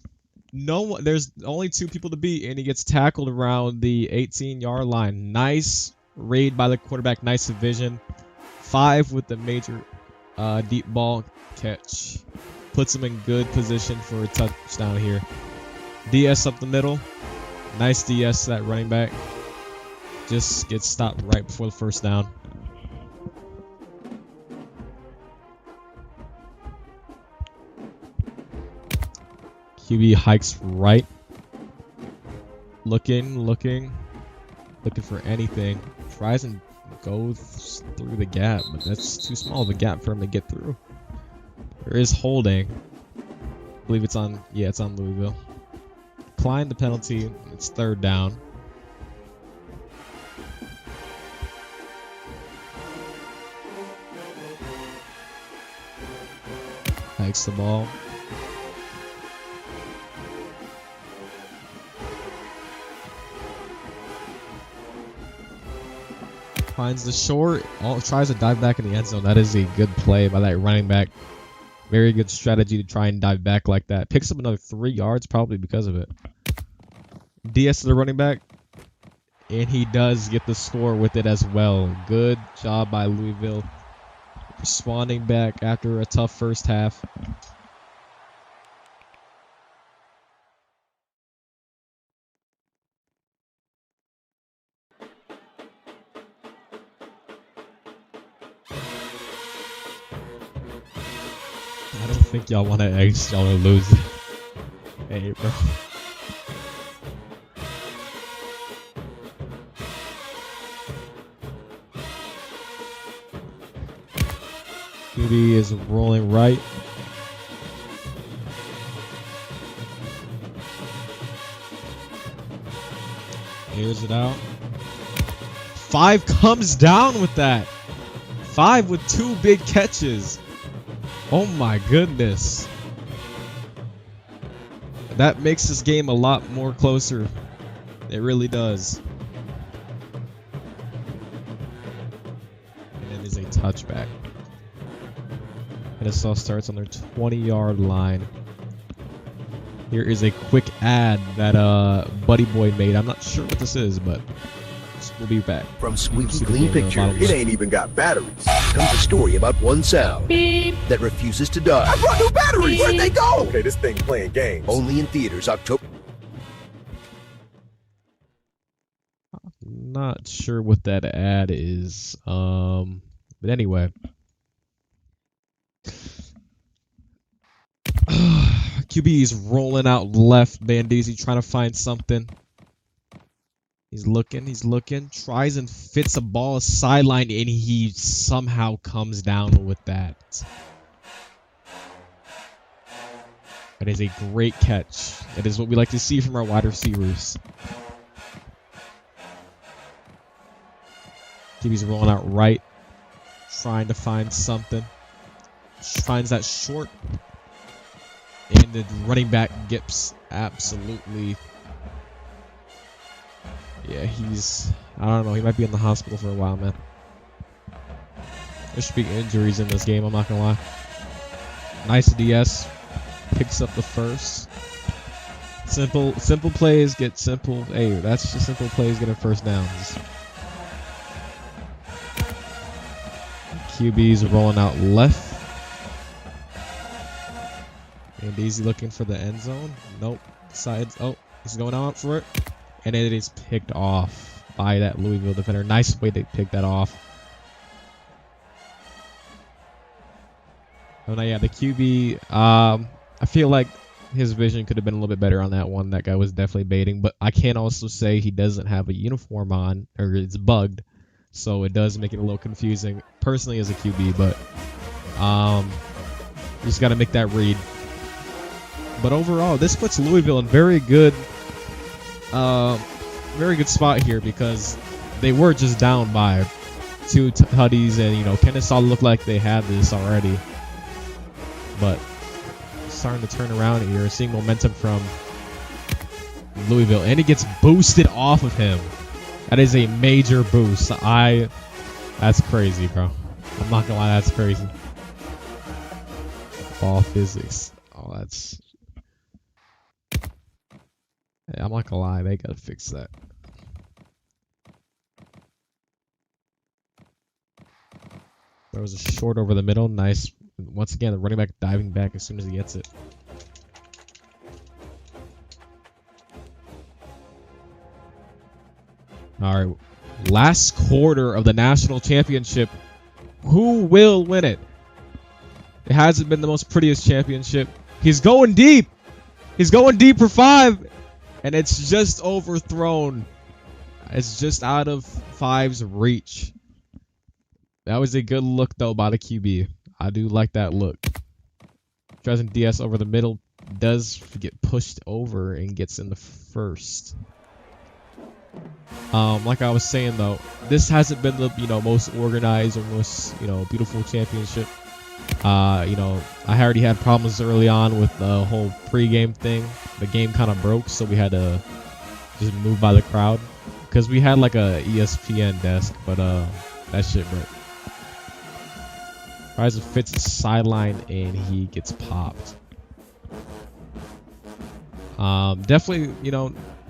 No one. There's only 2 people to beat, and he gets tackled around the 18-yard line. Nice read by the quarterback. Nice vision. 5 with the major deep ball catch. Puts him in good position for a touchdown here. DS up the middle. Nice DS to that running back. Just gets stopped right before the first down. QB hikes right. Looking for anything. Tries and goes through the gap, but that's too small of a gap for him to get through. There is holding. I believe it's on, yeah, it's on Louisville. Decline the penalty. It's 3rd down. Hikes the ball. Finds the short. Tries to dive back in the end zone. That is a good play by that running back. Very good strategy to try and dive back like that. Picks up another 3 yards probably because of it. DS to the running back. And he does get the score with it as well. Good job by Louisville. Responding back after a tough first half. I don't think y'all want to X, y'all are losing. Hey, bro. QB is rolling right. Airs it out. 5 comes down with that. 5 with 2 big catches. Oh my goodness. That makes this game a lot more closer. It really does. And it is a touchback. Kennessaw starts on their 20-yard line. Here is a quick ad that Buddy Boy made. I'm not sure what this is, but we'll be back. From Squeaky Clean Pictures, it ain't even got batteries. Comes a story about one sound that refuses to die. I brought new batteries! Where'd they go? Okay, this thing playing games. Only in theaters October. Not sure what that ad is. But anyway. QB is rolling out left. Bandezy trying to find something. He's looking, tries and fits a ball sideline, and he somehow comes down with that. That is a great catch. That is what we like to see from our wide receivers. QB's rolling out right, trying to find something. Finds that short, and the running back gets absolutely... Yeah, I don't know, he might be in the hospital for a while, man. There should be injuries in this game, I'm not gonna lie. Nice DS. Picks up the first. Simple plays get simple. Hey, that's just simple plays getting first downs. QB's rolling out left. And Easy looking for the end zone. Nope. Sides. Oh, he's going out for it. And it is picked off by that Louisville defender. Nice way they picked that off. Oh, no, yeah, the QB, I feel like his vision could have been a little bit better on that one. That guy was definitely baiting. But I can also say he doesn't have a uniform on, or it's bugged. So it does make it a little confusing, personally, as a QB. But you just got to make that read. But overall, this puts Louisville in very good spot here, because they were just down by 2 tutties, and Kennessaw looked like they had this already, but starting to turn around here, seeing momentum from Louisville, and it gets boosted off of him. That is a major boost. That's crazy, bro. I'm not gonna lie, that's crazy. Ball physics. Oh, that's... I'm not gonna lie, they gotta fix that. There was a short over the middle. Nice. Once again, the running back diving back as soon as he gets it. All right. Last quarter of the national championship. Who will win it? It hasn't been the most prettiest championship. He's going deep. He's going deep for 5. And it's just overthrown. It's just out of 5's reach. That was a good look, though, by the QB. I do like that look. Tries in DS over the middle. Does get pushed over and gets in the first. Like I was saying, though, this hasn't been the most organized or most beautiful championship. I already had problems early on with the whole pregame thing. The game kind of broke, so we had to just move by the crowd because we had like a ESPN desk, but that shit broke. Tries to fits the sideline and he gets popped. Definitely,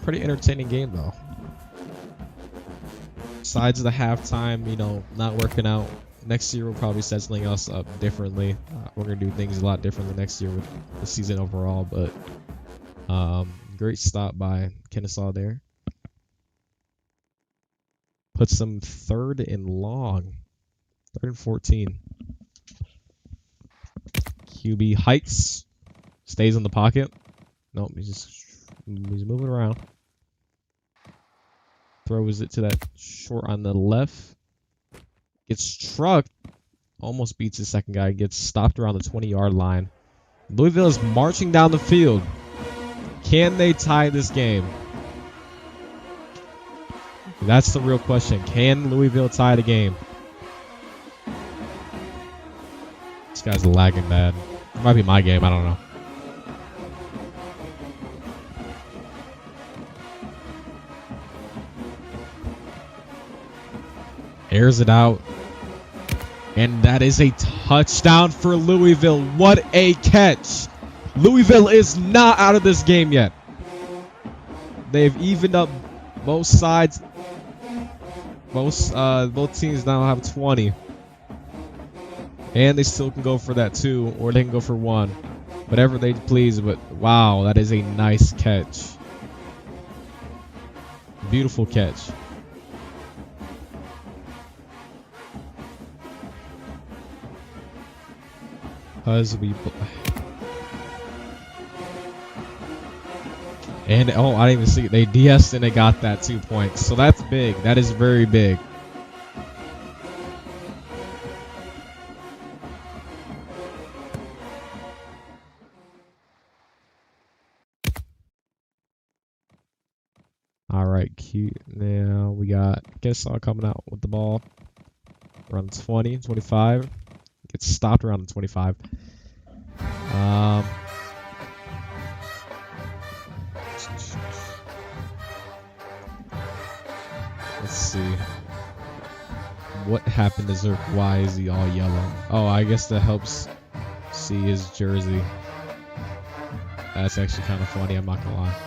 pretty entertaining game though. Besides the halftime, not working out. Next year we'll probably set something else up differently. We're gonna do things a lot differently next year with the season overall. But great stop by Kennessaw there. Puts them 3rd and long, 3rd and 14. QB hikes, stays in the pocket. Nope, he's moving around. Throws it to that short on the left. Gets trucked. Almost beats the second guy. Gets stopped around the 20-yard line. Louisville is marching down the field. Can they tie this game? That's the real question. Can Louisville tie the game? This guy's lagging bad. It might be my game. I don't know. Airs it out. And that is a touchdown for Louisville. What a catch. Louisville is not out of this game yet. They've evened up both sides. Both teams now have 20. And they still can go for that 2, or they can go for 1. Whatever they please, but wow, that is a nice catch. Beautiful catch. And oh, I didn't even see it. They DS'd and they got that 2 points. So that's big. That is very big. All right, cute. Now we got Kennessaw coming out with the ball. Around 20, 25. Gets stopped around the 25. Let's see. What happened to Zerk? Why is he all yellow? Oh, I guess that helps see his jersey. That's actually kind of funny, I'm not gonna lie.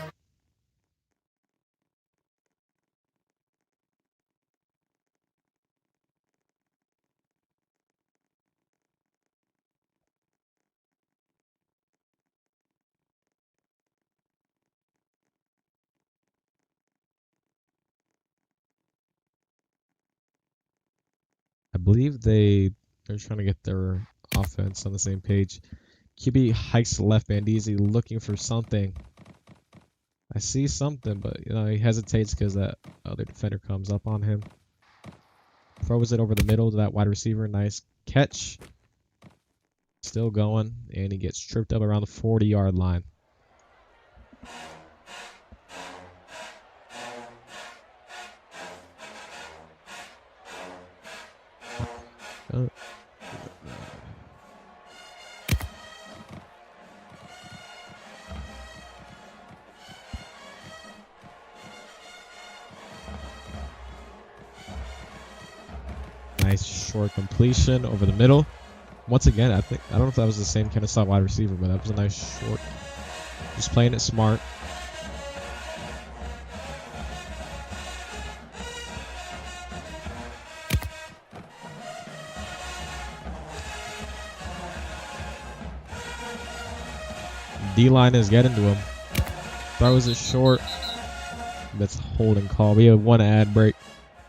I believe they're trying to get their offense on the same page. QB hikes to left. Bandizi looking for something. I see something, but he hesitates because that other defender comes up on him. Throws it over the middle to that wide receiver. Nice catch. Still going, and he gets tripped up around the 40-yard line. Nice short completion over the middle. Once again, I don't know if that was the same Kennessaw wide receiver, but that was a nice short. Just playing it smart. D-line is getting to him. Throws it short. That's holding call. We have one ad break.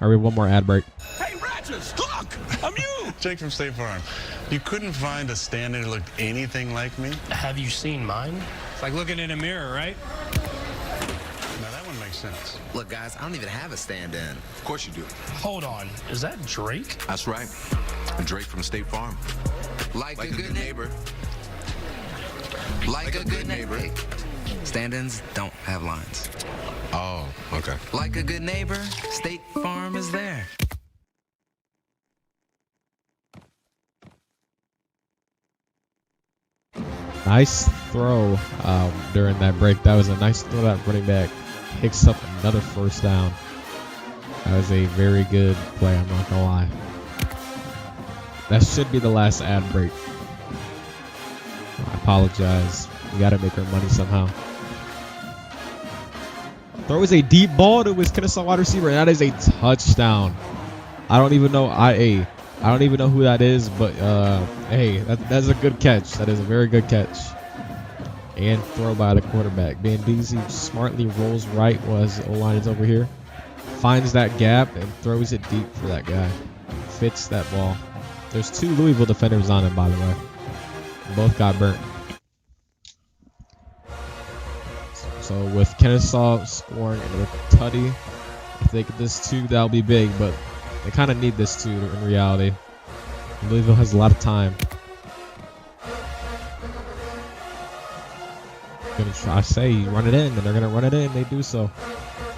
Or we have one more ad break. Hey, Ratchets, look! I'm you! Jake from State Farm. You couldn't find a stand-in who looked anything like me? Have you seen mine? It's like looking in a mirror, right? Now that one makes sense. Look, guys, I don't even have a stand-in. Of course you do. Hold on. Is that Drake? That's right. Drake from State Farm. Like a good neighbor. Like a good neighbor. Stand-ins don't have lines. Oh, okay. Like a good neighbor, State Farm is there. Nice throw during that break. That was a nice throw. That running back picks up another first down. That was a very good play, I'm not gonna lie. That should be the last ad break. I apologize. We gotta make our money somehow. Throws a deep ball to his Kennessaw wide receiver, and that is a touchdown. I don't even know I don't even know who that is, but hey, that's a good catch. That is a very good catch. And throw by the quarterback. Bandezy smartly rolls right while his O-line is over here. Finds that gap and throws it deep for that guy. Fits that ball. There's two Louisville defenders on him, by the way. Both got burnt. So with Kennessaw scoring and with Tutty, if they get this two, that'll be big, but they kind of need this two in reality. Louisville has a lot of time. Gonna try to say run it in, and they're gonna run it in. They do so.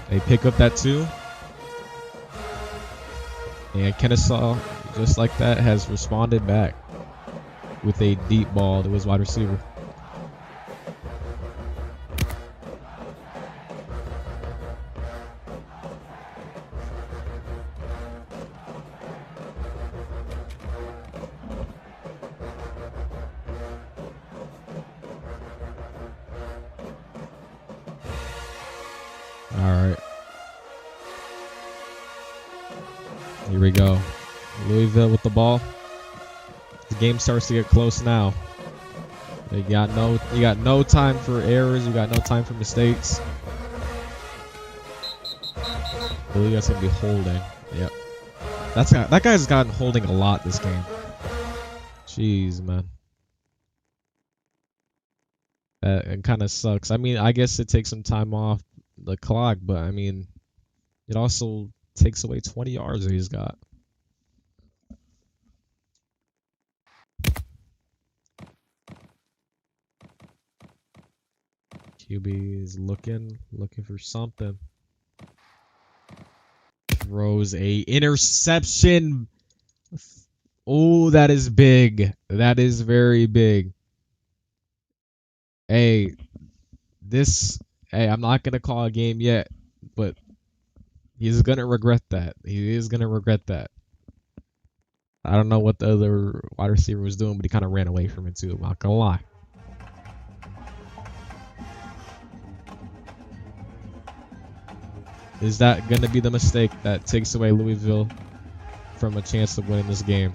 They pick up that two, and Kennessaw, just like that, has responded back with a deep ball to his wide receiver. Alright. Here we go. Louisville with the ball. The game starts to get close now. You got no time for errors, you got no time for mistakes. I believe that's gonna be holding. Yep. That guy's gotten holding a lot this game. Jeez, man. It kind of sucks. I mean, I guess it takes some time off the clock, but I mean, it also takes away 20 yards that he's got. QB is looking for something. Throws a interception. Oh, that is big. That is very big. Hey, I'm not going to call a game yet, but he's going to regret that. He is going to regret that. I don't know what the other wide receiver was doing, but he kind of ran away from it too. I'm not going to lie. Is that going to be the mistake that takes away Louisville from a chance of winning this game?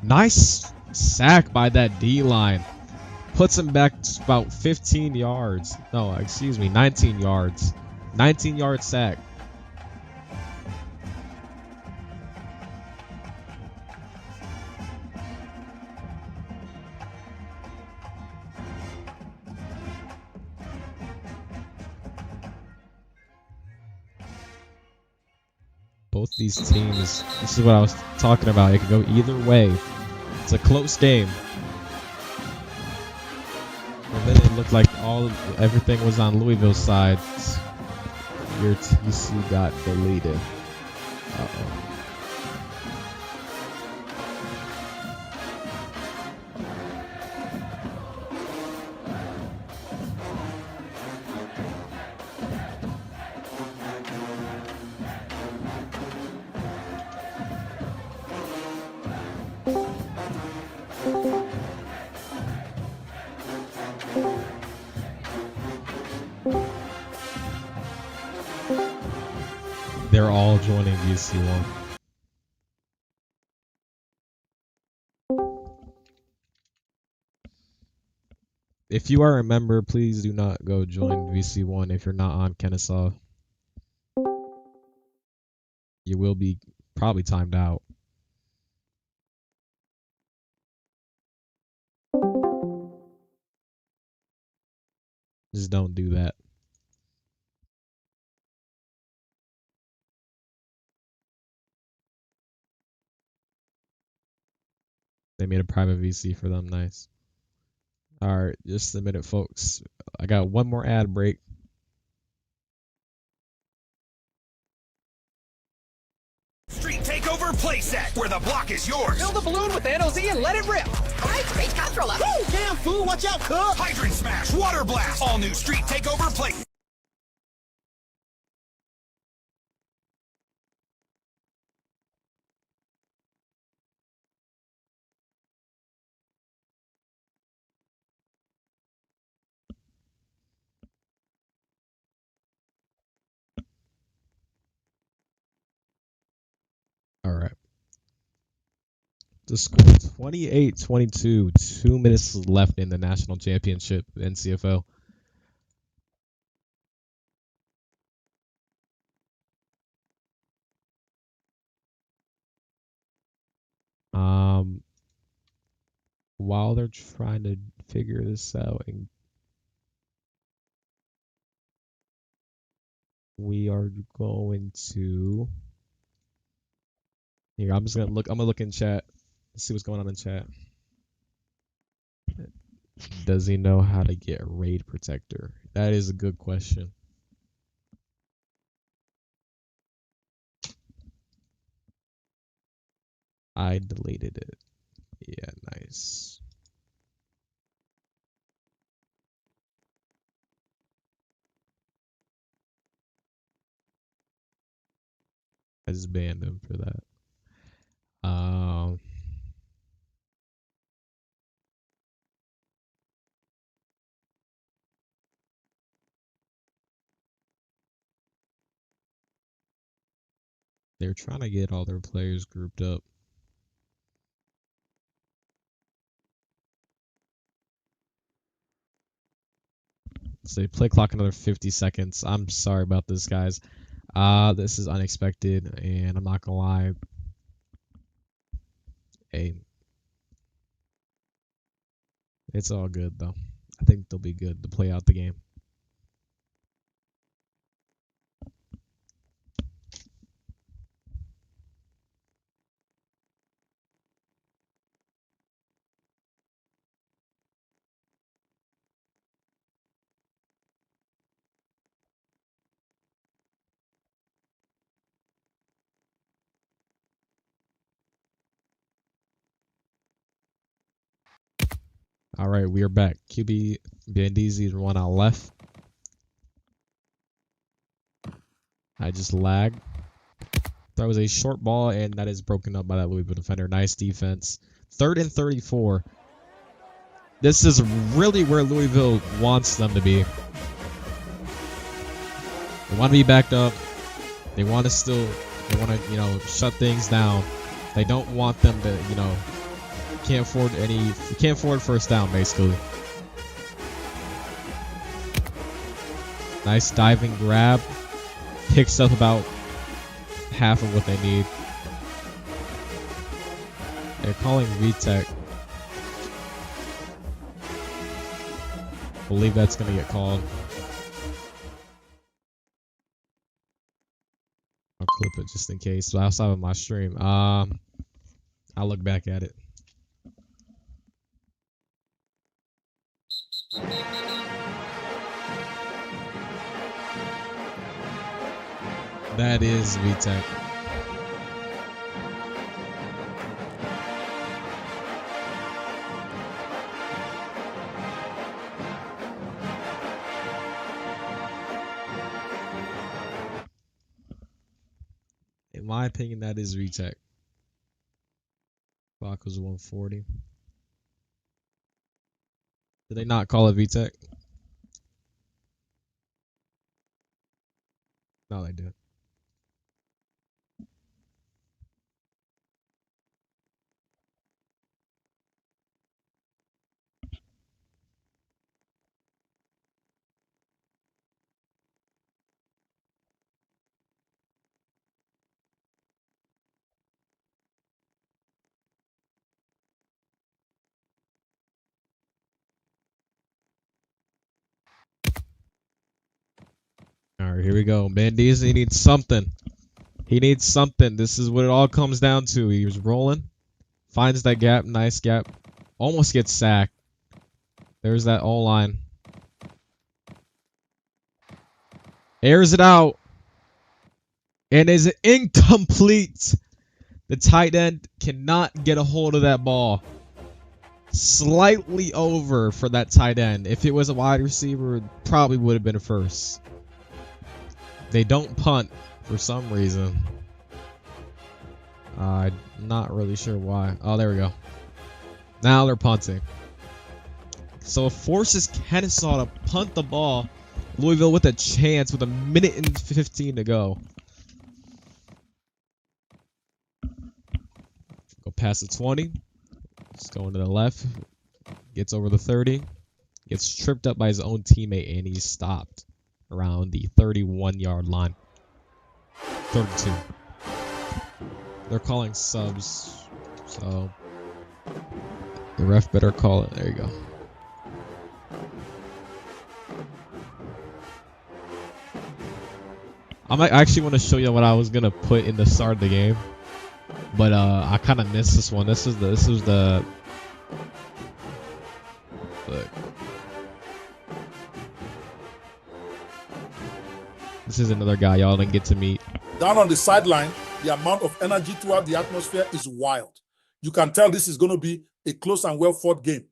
Nice sack by that D-line. Puts him back about 15 yards. No, excuse me, 19 yards. 19-yard sack. Both these teams, this is what I was talking about. It could go either way. It's a close game. And then it looked like everything was on Louisville's side. Your TC got deleted. Uh-oh. They're all joining UC1. If you are a member, please do not go join VC1 if you're not on Kennessaw. You will be probably timed out. Just don't do that. They made a private VC for them. Nice. All right, just a minute, folks. I got one more ad break. Street Takeover playset, where the block is yours. Fill the balloon with NOZ and let it rip. All right, space controller. Woo! Damn, fool, watch out, cub. Hydrant Smash, Water Blast, all new Street Takeover play. All right. The score 28-22. 2 minutes left in the national championship, NCFL. While they're trying to figure this out, and we are going to here. I'm gonna look in chat. See what's going on in chat. Does he know how to get raid protector? That is a good question. I deleted it. Yeah, nice. I just banned him for that. They're trying to get all their players grouped up. So play clock another 50 seconds. I'm sorry about this, guys. This is unexpected, and I'm not gonna lie. Hey, it's all good though. I think they'll be good to play out the game. All right, we are back. QB Bandizi is one out left. I just lagged. That was a short ball, and that is broken up by that Louisville defender. Nice defense. 3rd and 34. This is really where Louisville wants them to be. They want to be backed up. They want to shut things down. They don't want them to, can't afford first down, basically. Nice diving grab. Picks up about half of what they need. They're calling VTech. Believe that's going to get called. I'll clip it just in case. So I'll stop on my stream. I'll look back at it. That is VTech. In my opinion, that is VTech. Clock was 140. Did they not call it VTech? No, they did. right, here we go. Bandizi needs something. He needs something. This is what it all comes down to. He was rolling. Finds that gap. Nice gap. Almost gets sacked. There's that O-line. Airs it out. And is incomplete. The tight end cannot get a hold of that ball. Slightly over for that tight end. If it was a wide receiver, it probably would have been a first. They don't punt for some reason. I'm not really sure why. Oh, there we go. Now they're punting. So it forces Kennessaw to punt the ball. Louisville with a chance with 1:15 to go. Go past the 20. Just going to the left. Gets over the 30. Gets tripped up by his own teammate, and he's stopped around the 31-yard line. 32. They're calling subs, so the ref better call it. There you go. I actually want to show you what I was gonna put in the start of the game, but I kind of missed this one. This was the look. This is another guy y'all didn't get to meet. Down on the sideline, the amount of energy throughout the atmosphere is wild. You can tell this is going to be a close and well-fought game.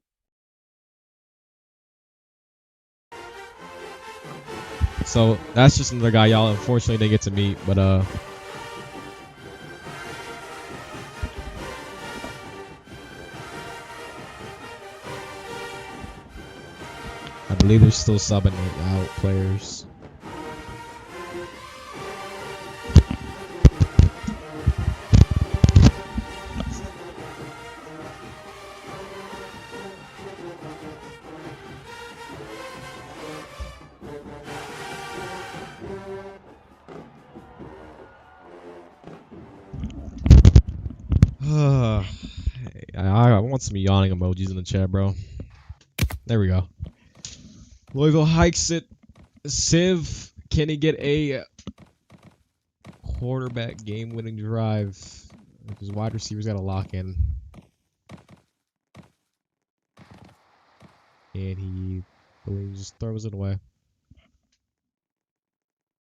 So that's just another guy y'all unfortunately didn't get to meet, but I believe they're still subbing out players. I want some yawning emojis in the chat, bro. There we go. Louisville hikes it. Civ, can he get a quarterback game-winning drive? Because wide receivers got to lock in. And he just throws it away.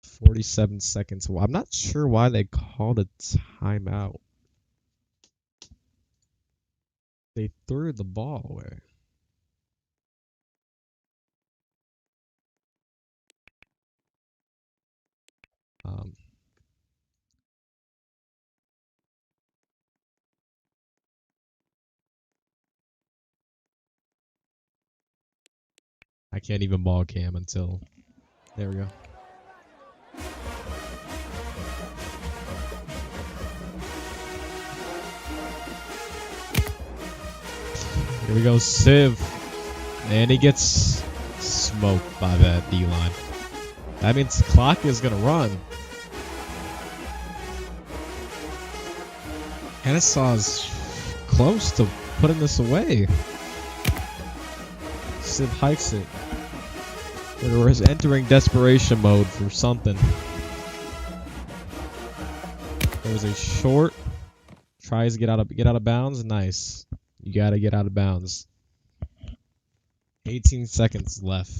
47 seconds. Well, I'm not sure why they called a timeout. They threw the ball away. I can't even ball cam until... There we go. Here we go, Civ. And he gets smoked by that D-line. That means the clock is going to run. Kennesaw's close to putting this away. Civ hikes it. We're entering desperation mode for something. There was a short. Tries to get out of bounds. Nice. You gotta get out of bounds. 18 seconds left.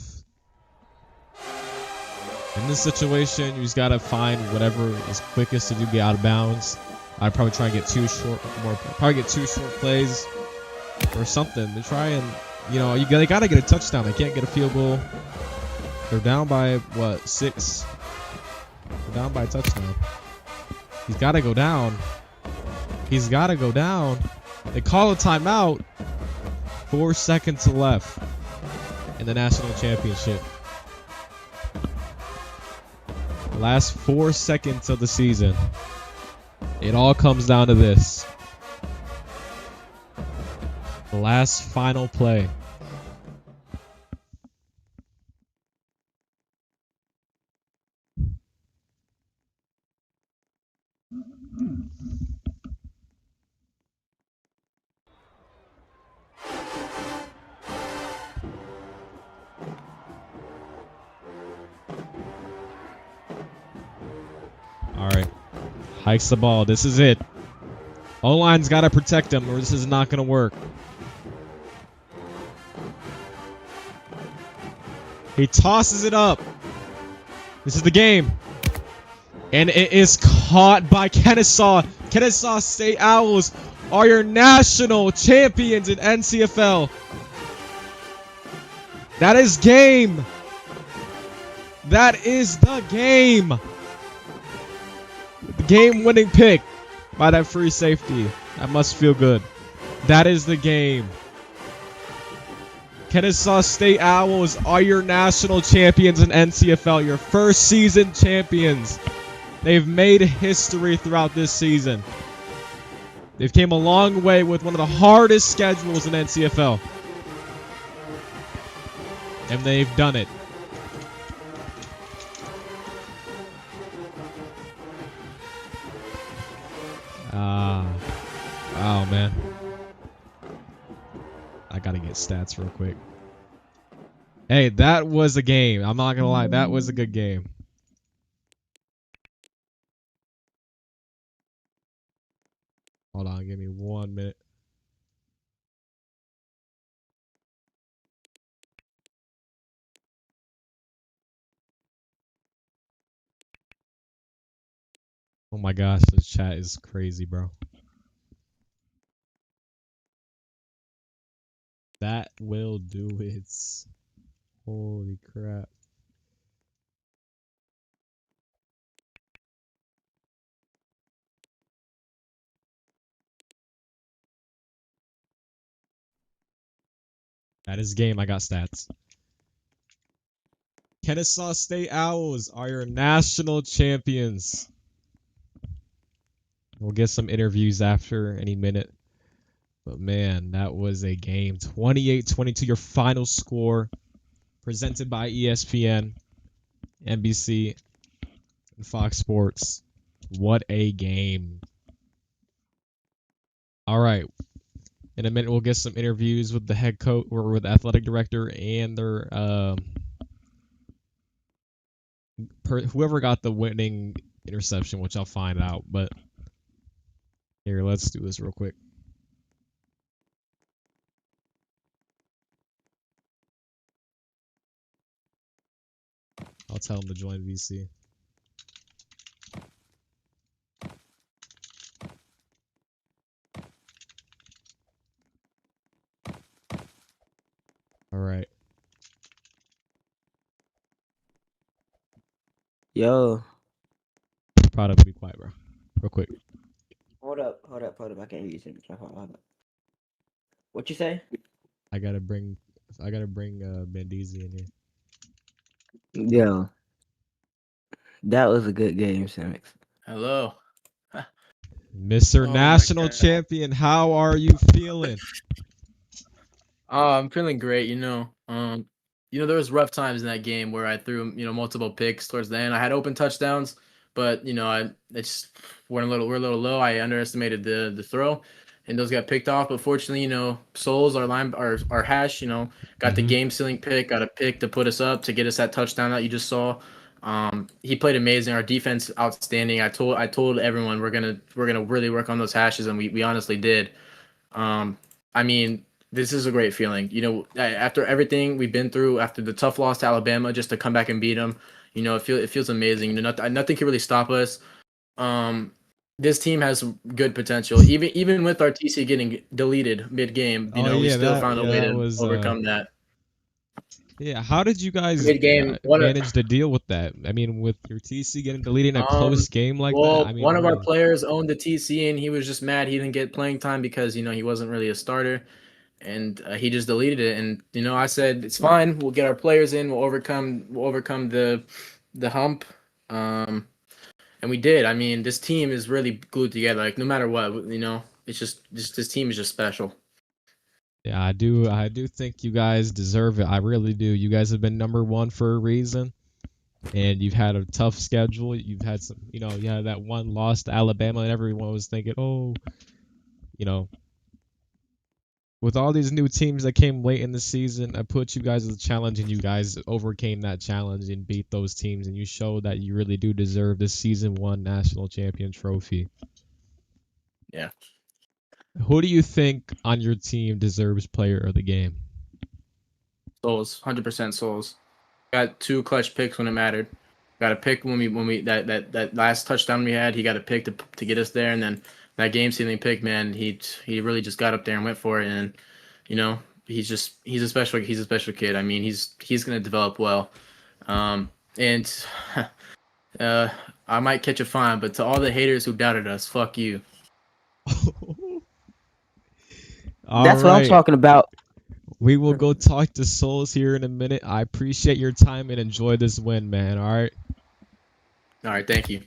In this situation, you just gotta find whatever is quickest to do get out of bounds. I'd probably try and get two short plays or something to try and, you know, they gotta get a touchdown. They can't get a field goal. They're down by what, 6? They're down by a touchdown. He's gotta go down. He's gotta go down. They call a timeout. 4 seconds left in the national championship. The last 4 seconds of the season. It all comes down to this. The last final play. All right. Hikes the ball. This is it. O-line's got to protect him or this is not going to work. He tosses it up. This is the game. And it is caught by Kennessaw. Kennesaw State Owls are your national champions in NCFL. That is game. That is the game. The game-winning pick by that free safety. That must feel good. That is the game. Kennesaw State Owls are your national champions in NCFL. Your first season champions. They've made history throughout this season. They've came a long way with one of the hardest schedules in NCFL. And they've done it. Oh man. I gotta get stats real quick. Hey, that was a game. I'm not gonna lie, that was a good game. Hold on, give me 1 minute. Oh my gosh, this chat is crazy, bro. That will do it. Holy crap. That is game. I got stats. Kennesaw State Owls are your national champions. We'll get some interviews after any minute. But man, that was a game. 28-22, your final score. Presented by ESPN, NBC, and Fox Sports. What a game. All right. In a minute, we'll get some interviews with the head coach or with the athletic director and their whoever got the winning interception, which I'll find out. But here, let's do this real quick. I'll tell him to join VC. All right. Yo. Product, be quiet, bro. Real quick. Hold up. I can't hear you. Hold up. What you say? I gotta bring Bendeezy in here. Yo. That was a good game, Samix. Hello. Mr. National Champion, how are you feeling? I'm feeling great, there was rough times in that game where I threw, multiple picks towards the end. I had open touchdowns, but we're a little low. I underestimated the throw, and those got picked off. But fortunately, Souls, our hash, got the game sealing pick, got a pick to put us up to get us that touchdown that you just saw. He played amazing. Our defense outstanding. I told everyone we're gonna really work on those hashes, and we honestly did. This is a great feeling. After everything we've been through, after the tough loss to Alabama, just to come back and beat them, it feels amazing. Nothing can really stop us. This team has good potential. Even with our TC getting deleted mid game, we still found a way to overcome that. Yeah, how did you guys manage to deal with that? With your TC getting deleted in a close game like that? One of our players owned the TC, and he was just mad he didn't get playing time because he wasn't really a starter. And he just deleted it, and I said it's fine. We'll get our players in. We'll overcome the hump, and we did. This team is really glued together. Like no matter what, it's just this team is just special. Yeah, I do think you guys deserve it. I really do. You guys have been number one for a reason, and you've had a tough schedule. You've had some, you had that one loss to Alabama, and everyone was thinking, oh, with all these new teams that came late in the season, I put you guys as a challenge, and you guys overcame that challenge and beat those teams, and you showed that you really do deserve this season 1 national champion trophy. Yeah. Who do you think on your team deserves player of the game? Souls, 100% Souls. Got 2 clutch picks when it mattered. Got a pick when we that last touchdown we had. He got a pick to get us there, and then that game sealing pick, man, he really just got up there and went for it. And you know, he's a special kid. I mean, he's gonna develop well. And I might catch a fine, but to all the haters who doubted us, fuck you. That's what I'm talking about. We will go talk to Souls here in a minute. I appreciate your time and enjoy this win, man. All right. All right, thank you.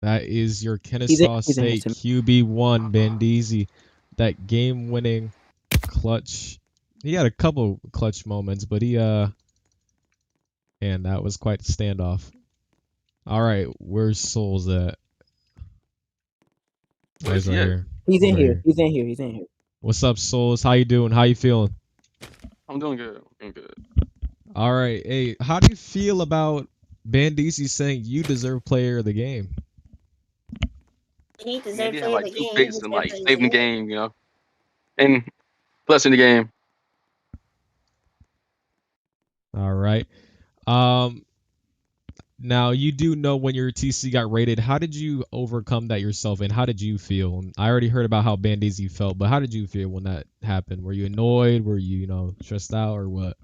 That is your Kennesaw State QB1, Bandeezy. That game-winning clutch. He had a couple clutch moments, but and that was quite a standoff. All right, where's Souls at? He's right here. He's in here. He's in here. He's in here. What's up, Souls? How you doing? How you feeling? I'm doing good. I'm good. All right. Hey, how do you feel about Bandeezy saying you deserve player of the game? He deserves He to had play like the 2 game. picks and like saving the game, you know, and plus in the game. All right. Now you do know when your TC got rated. How did you overcome that yourself, and how did you feel? I already heard about how Bandeezy felt, but how did you feel when that happened? Were you annoyed? Were you, stressed out, or what?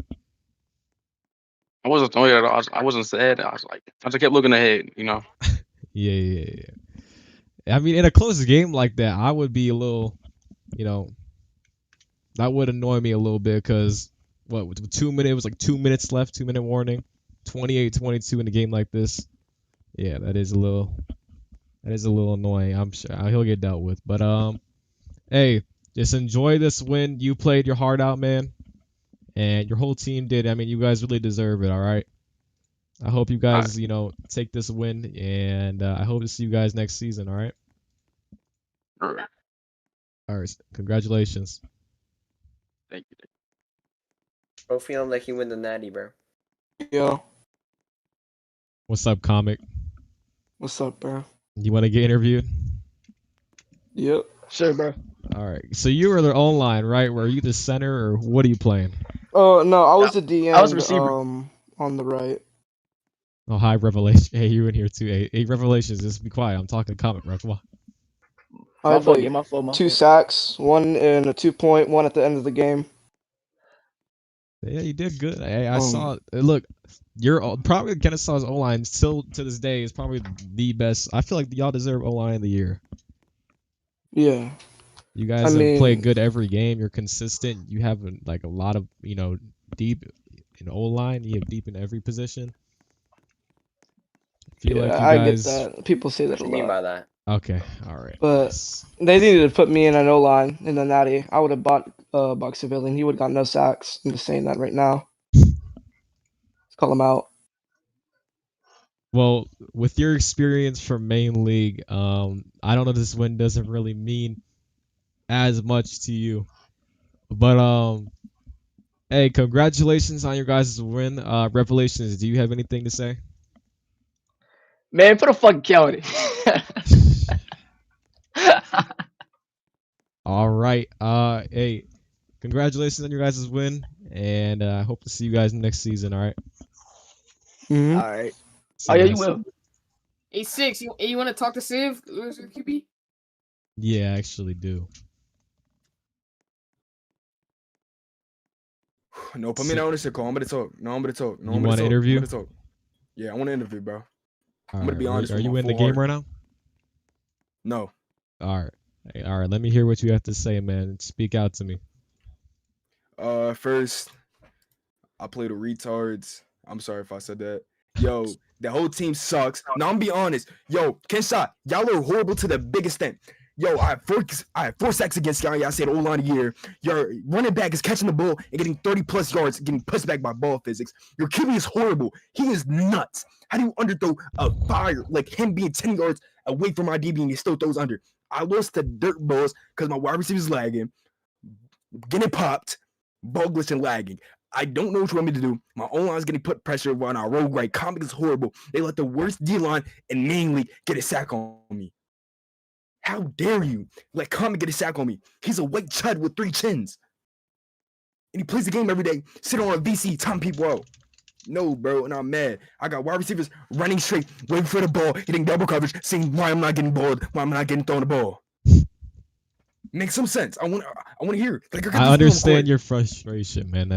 I wasn't annoyed at all. I wasn't sad. I just kept looking ahead, you know. Yeah. I mean, in a close game like that, I would be a little, that would annoy me a little bit because with 2 minutes, it was like 2 minutes left, 2-minute warning, 28-22 in a game like this. Yeah, that is a little annoying. I'm sure he'll get dealt with. But hey, just enjoy this win. You played your heart out, man, and your whole team did. I mean, you guys really deserve it. All right. I hope you guys, take this win, and I hope to see you guys next season. All right. All right. All right. Congratulations. Thank you. Bro, feeling like you win the natty, bro. Yo. What's up, comic? What's up, bro? You want to get interviewed? Yep. Sure, bro. All right. So you were the online, right? Were you the center, or what are you playing? Oh no, I was the DN. I was a receiver. On the right. Oh, hi, Revelation. Hey, you in here too. Hey, Revelations, just be quiet. I'm talking to comic, bro. Come on. I had like 2 sacks, 1 and a 2-point, 1 at the end of the game. Yeah, you did good. I saw. Look, you're probably Kennesaw's O-line still to this day is probably the best. I feel like y'all deserve O-line of the year. Yeah. You guys have played good every game. You're consistent. You have like a lot of deep in O-line. You have deep in every position. I feel like you guys. I get that. People say that What a do you mean lot. by that? Okay, all right. But they needed to put me in an O-line in the natty. I would have bought Buck Civilian. He would have got no sacks. I'm just saying that right now. Let's call him out. Well, with your experience from main league, I don't know if this win doesn't really mean as much to you, but hey, congratulations on your guys' win. Revelations, do you have anything to say? Man, put a fucking county. All right. Hey, congratulations on your guys' win, and I hope to see you guys next season. All right. Mm-hmm. All right. See you You guys. will. A6, you want to talk to Civ, QB? Yeah, I actually do. No, put me down on this shit, call. I'm gonna talk. No, I'm gonna talk. No, You I'm gonna want to talk. interview? I'm gonna talk. Yeah, I want to interview, bro. I'm gonna All be right, honest. Are with you my in the full game heart. right now? No. All right. Hey, all right. Let me hear what you have to say, man. Speak out to me. First, I play the retards. I'm sorry if I said that. Yo, the whole team sucks. Now I'm be honest. Yo, Kennessaw, y'all are horrible to the biggest extent. Yo, I have 4 sacks against y'all. Y'all said O-line a year. Your running back is catching the ball and getting 30+ yards, getting pushed back by ball physics. Your QB is horrible. He is nuts. How do you underthrow a fire like him being 10 yards away from my DB and he still throws under? I lost to dirt balls because my wide receiver's lagging, getting popped, ball glitching, lagging. I don't know what you want me to do. My O-line's getting put pressure on our road right. Comic is horrible. They let the worst D-line and mainly get a sack on me. How dare you let Comic get a sack on me? He's a white chud with 3 chins. And he plays the game every day, sitting on a VC, time people out. No, bro, and I'm mad. I got wide receivers running straight, waiting for the ball, hitting double coverage, saying why I'm not getting balled, why I'm not getting thrown the ball. Makes some sense. I want to hear. Like, I understand your frustration, man.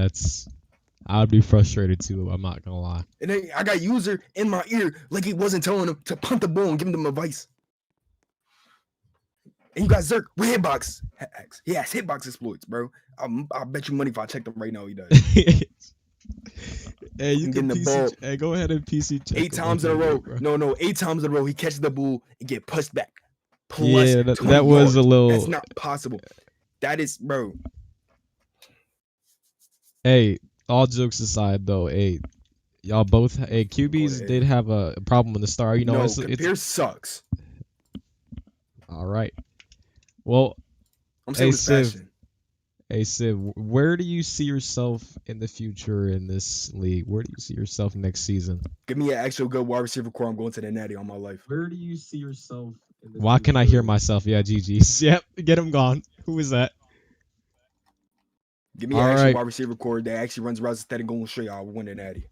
I'd be frustrated too. I'm not gonna lie. And then I got user in my ear like he wasn't telling him to punt the ball and giving them advice. And you got Zerk with hitbox. He has hitbox exploits, bro. I'll bet you money if I check them right now, he does. Hey, you can the PC. ball Hey, go ahead and PC check. 8 times in a row. No, 8 times in a row. He catches the ball and get pushed back. Plus yeah, that was yards. a little. That's not possible. That is, bro. Hey, all jokes aside, though, hey, y'all both, hey, QBs did have a problem in the start. You know, no, it's sucks. All right. Well, I'm saying fashion. Hey, Civ, where do you see yourself in the future in this league? Where do you see yourself next season? Give me an actual good wide receiver core. I'm going to the natty on my life. Where do you see yourself in the Why future? Can I hear myself? Yeah, GG's. Yep, get him gone. Who is that? Give me an actual wide receiver core that actually runs routes instead of going straight. I'll win the natty.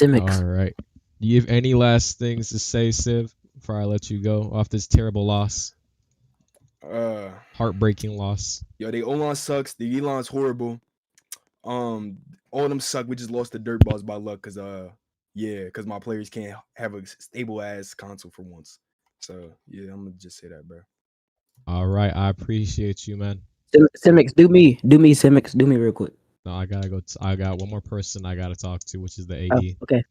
All right. Do you have any last things to say, Civ, before I let you go off this terrible loss? Heartbreaking loss. Yo, the O-line sucks. The E-line's horrible. All of them suck. We just lost the dirt balls by luck because because my players can't have a stable ass console for once. So yeah, I'm gonna just say that, bro. All right, I appreciate you, man. Simics, do me, Simics, do me real quick. No, I gotta go. I got one more person I gotta talk to, which is the AD. Oh, okay.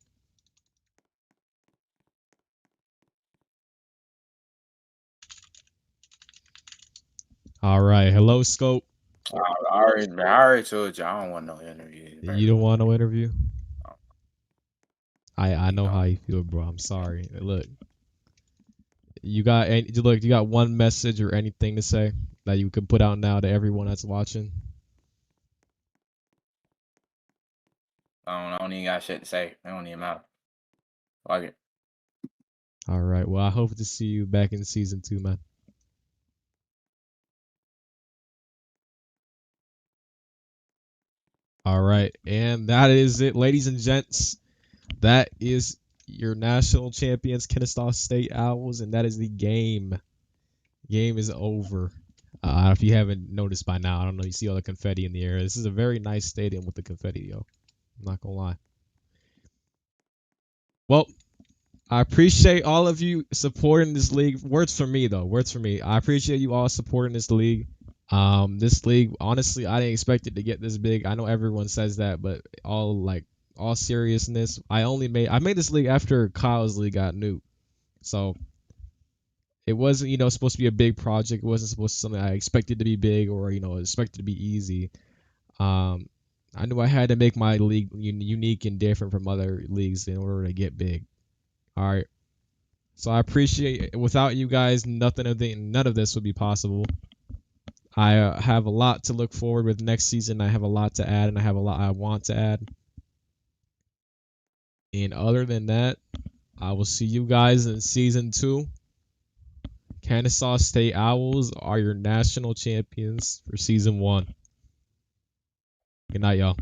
All right, hello, Scope. I already told you I don't want no interview. You don't want no interview? I know how you feel, bro. I'm sorry. Look, you got one message or anything to say that you could put out now to everyone that's watching? I don't even got shit to say. It don't even matter. Fuck it. All right. Well, I hope to see you back in season 2, man. All right, and that is it, ladies and gents. That is your national champions, Kennessaw State Owls, and that is the game. Game is over. If you haven't noticed by now, I don't know, you see all the confetti in the air. This is a very nice stadium with the confetti, yo. I'm not gonna lie. Well, I appreciate all of you supporting this league. Words for me, though. Words for me. I appreciate you all supporting this league. This league, honestly, I didn't expect it to get this big. I know everyone says that, but all seriousness, I made this league after Kyle's league got nuked. So it wasn't, supposed to be a big project. It wasn't supposed to be something I expected to be big or, expected to be easy. I knew I had to make my league unique and different from other leagues in order to get big. All right. So I appreciate it. Without you guys, none of this would be possible. I have a lot to look forward with next season. I have a lot to add, and I have a lot I want to add. And other than that, I will see you guys in season 2. Kennessaw State Owls are your national champions for season 1. Good night, y'all.